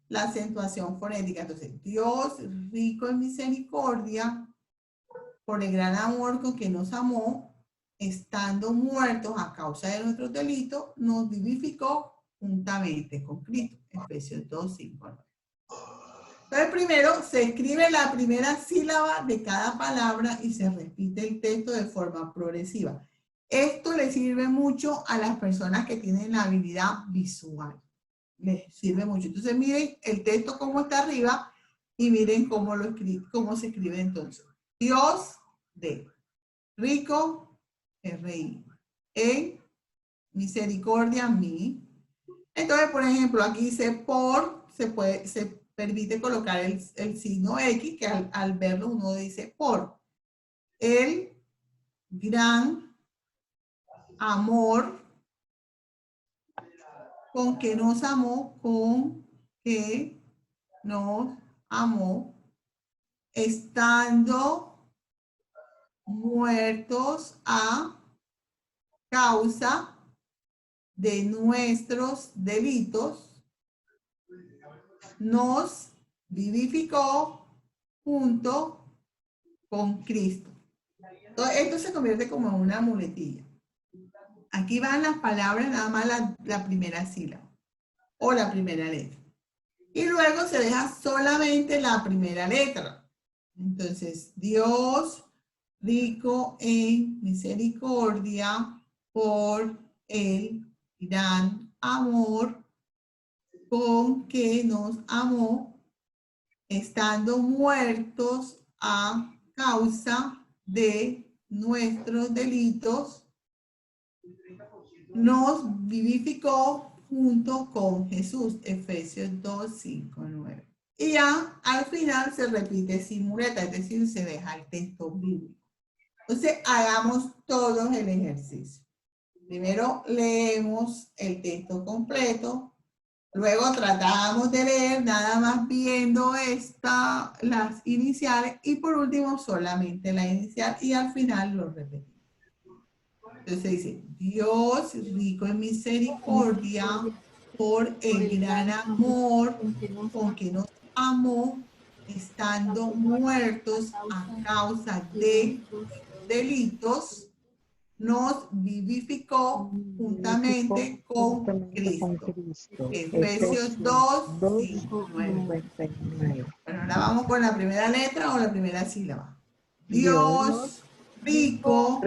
la acentuación fonética. Entonces, Dios, rico en misericordia, por el gran amor con que nos amó, estando muertos a causa de nuestros delitos, nos vivificó juntamente con Cristo. Efesios 2, 5, 9. Entonces, primero se escribe la primera sílaba de cada palabra y se repite el texto de forma progresiva. Esto le sirve mucho a las personas que tienen la habilidad visual. Les sirve mucho. Entonces, miren el texto como está arriba y miren cómo se escribe entonces. Dios de rico, R-I, en misericordia, mi. Entonces, por ejemplo, aquí dice por, se permite colocar el signo X, que al verlo uno dice por. El gran amor con que nos amó, estando muertos a causa de nuestros delitos, nos vivificó junto con Cristo. Entonces, esto se convierte como en una muletilla. Aquí van las palabras, nada más la primera sílaba o la primera letra. Y luego se deja solamente la primera letra. Entonces, Dios, rico en misericordia, por el gran amor con que nos amó, estando muertos a causa de nuestros delitos, nos vivificó junto con Jesús. Efesios 2, 5, 9. Y ya al final se repite sin muleta, es decir, se deja el texto bíblico. Entonces, hagamos todos el ejercicio. Primero leemos el texto completo, luego tratamos de leer nada más viendo las iniciales y por último solamente la inicial y al final lo repetimos. Entonces dice, Dios rico en misericordia por el gran amor con que nos amó, estando muertos a causa de delitos, nos vivificó juntamente con Cristo. Efesios 2, 5, 9. Bueno, ahora vamos con la primera letra o la primera sílaba. Dios, rico.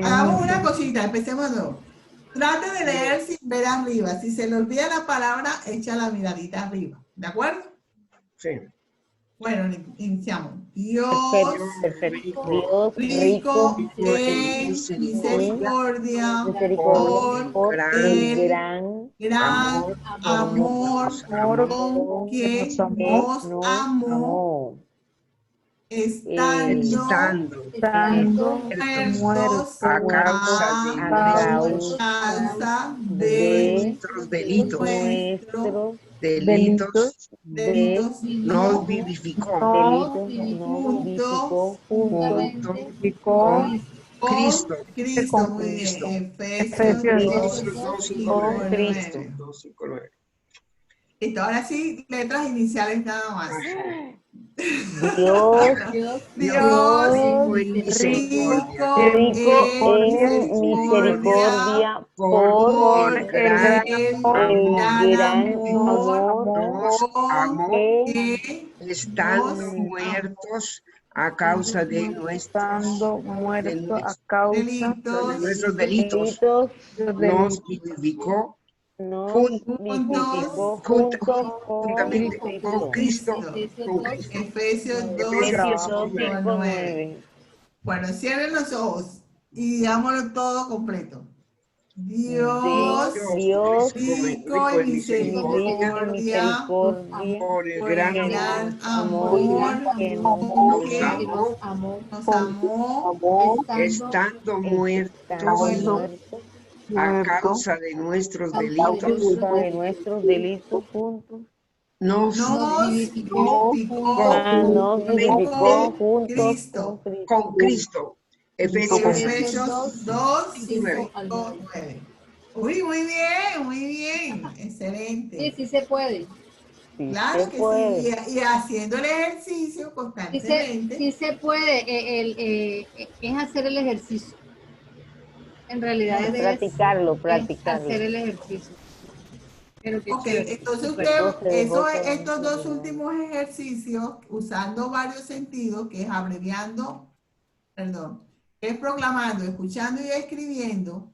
Hagamos una cosita, empecemos de nuevo. Trate de leer sin ver arriba. Si se le olvida la palabra, echa la miradita arriba. ¿De acuerdo? Sí. Bueno, iniciamos. Dios, Perfecto. rico en misericordia por el gran amor con que nos amó, estando muertos a causa de nuestros delitos, nos vivificó junto con Cristo. Cristo, muy bien. Efesios 2, 5, 9. Listo, ahora sí, letras iniciales nada más. Dios rico en misericordia por el gran amor que están muertos a causa de nuestros delitos, nos vivificó juntamente con Cristo. Efesios 2, 9. Bueno, cierren los ojos y digámoslo todo completo. Dios, Dios, rico en misericordia, por el por el gran gran amor amor que con nos que amó, nos amó, estando muertos muerto a causa de nuestros delitos, causa de nuestros delitos juntos. nos nos vivificó Nos vivificó con juntos Cristo. con Cristo. Efesios Efesios 2, 9. 5, 9. Uy, muy bien, Sí, excelente. sí se puede. Sí Claro se que puede. sí, y haciendo el ejercicio Sí constantemente. se puede. Es hacer el ejercicio. En realidad Yes. Practicarlo, es practicarlo. hacer el ejercicio. Pero qué Ok, chévere. entonces Súper. usted, No se dejó estos dos corromper. últimos ejercicios, usando varios sentidos, que es abreviando, perdón, es proclamando, escuchando y escribiendo,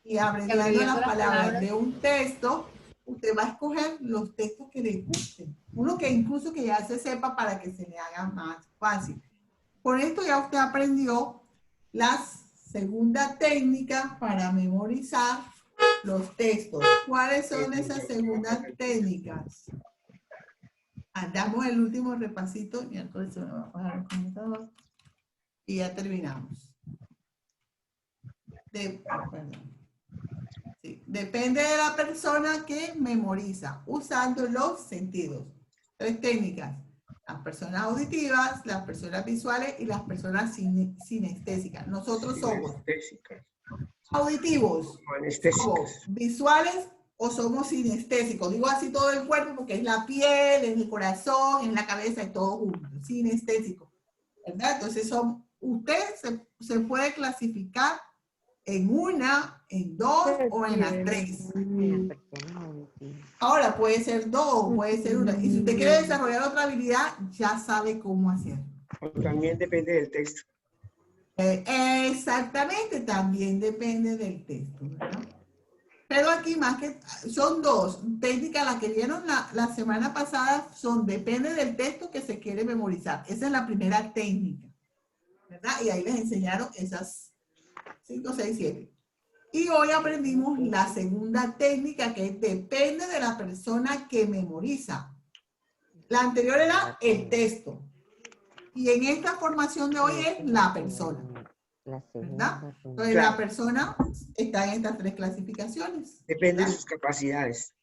y abreviando las palabras de un texto, usted va a escoger los textos que le gusten. Uno que incluso que ya se sepa para que se le haga más fácil. Por esto ya usted aprendió la segunda técnica para memorizar los textos. ¿Cuáles son esas segundas técnicas? Damos el último repasito, miércoles se me va a apagar el computador y ya terminamos. Perdón. Sí, depende de la persona que memoriza, usando los sentidos. 3 técnicas: las personas auditivas, las personas visuales y las personas sinestésicas. Nosotros somos auditivos, somos visuales o somos sinestésicos. Digo así todo el cuerpo porque es la piel, es el corazón, es la cabeza y todo junto. Sinestésico, ¿verdad? Entonces usted se puede clasificar en una, en 2 o en las 3. Ahora puede ser 2, puede ser una. Y si usted quiere desarrollar otra habilidad, ya sabe cómo hacerlo. También depende del texto. Exactamente, también depende del texto, ¿verdad? Pero aquí más que, son 2 técnicas, las que vieron la semana pasada, depende del texto que se quiere memorizar. Esa es la primera técnica, ¿verdad? Y ahí les enseñaron esas 5, 6, 7. Y hoy aprendimos la segunda técnica, que depende de la persona que memoriza. La anterior era el texto. Y en esta formación de hoy es la persona, ¿verdad? Entonces la persona está en estas 3 clasificaciones. Depende ¿verdad? de sus capacidades.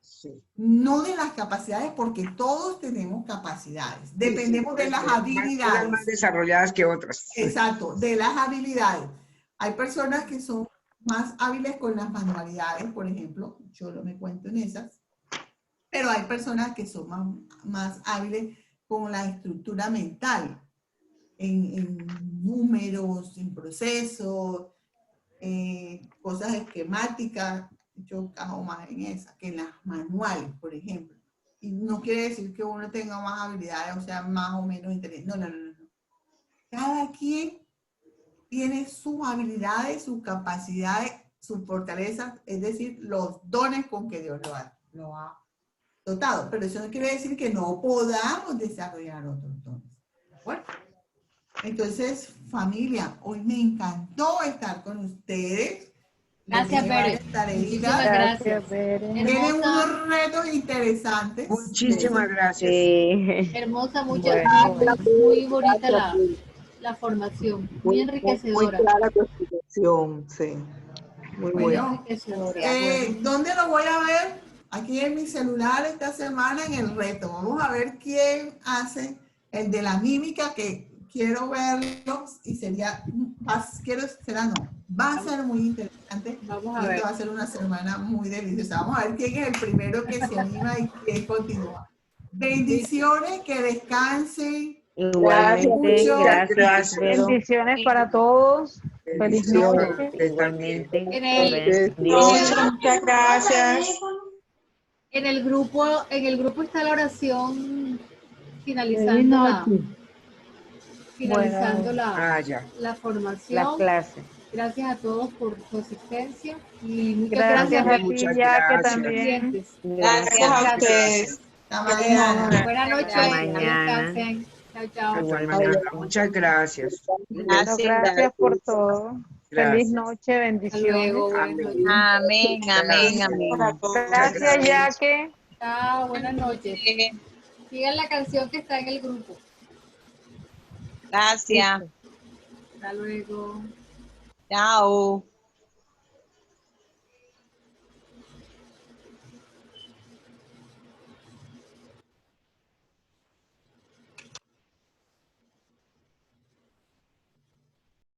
Sí. No de las capacidades, porque todos tenemos capacidades. Dependemos de las habilidades. Unas más desarrolladas que otras. Exacto, de las habilidades. Hay personas que son más hábiles con las manualidades, por ejemplo. Yo no me cuento en esas. Pero hay personas que son más hábiles con la estructura mental, en números, en procesos, cosas esquemáticas. Yo cajo más en esas que en las manuales, por ejemplo. Y no quiere decir que uno tenga más habilidades, o sea, más o menos inteligente. No. Cada quien tiene sus habilidades, sus capacidades, sus fortalezas, es decir, los dones con que Dios lo ha dotado. Pero eso no quiere decir que no podamos desarrollar otros dones. Bueno, entonces, familia, hoy me encantó estar con ustedes. Gracias, Bere. Muchísimas gracias. Tienen unos retos interesantes. Muchísimas gracias. Hermosa, Bueno. muy bonita la formación, muy enriquecedora. Muy clara tu explicación, sí. Muy Bueno, enriquecedora. ¿dónde lo voy a ver? Aquí en mi celular esta semana en el reto. Vamos a ver quién hace el de la mímica, que quiero verlo y va a ser muy interesante. Vamos a y ver. esta va a ser una semana muy deliciosa. Vamos a ver quién es el primero que se anima y quién continúa. Bendiciones, que descansen. Igualmente, gracias. Bendiciones para todos. Feliz noche. Igualmente. Muchas gracias. En el grupo está la oración finalizando la formación. La clase. Gracias a todos por su asistencia y muchas Gracias a ti, Muchas Yaque, gracias. también. Gracias a ustedes. Hasta mañana. Buenas noches. Hasta mañana. Descansen. Chao, chao. Hasta mañana. Muchas gracias. Bueno, gracias por todo. Feliz Gracias. noche, Hasta bendiciones. luego, buenas noches. Amén, amén, Gracias. amén. Para todos. Gracias, Yaque. Chao, buenas noches. Sigan la canción que está en el grupo. Gracias. Hasta luego. Chao.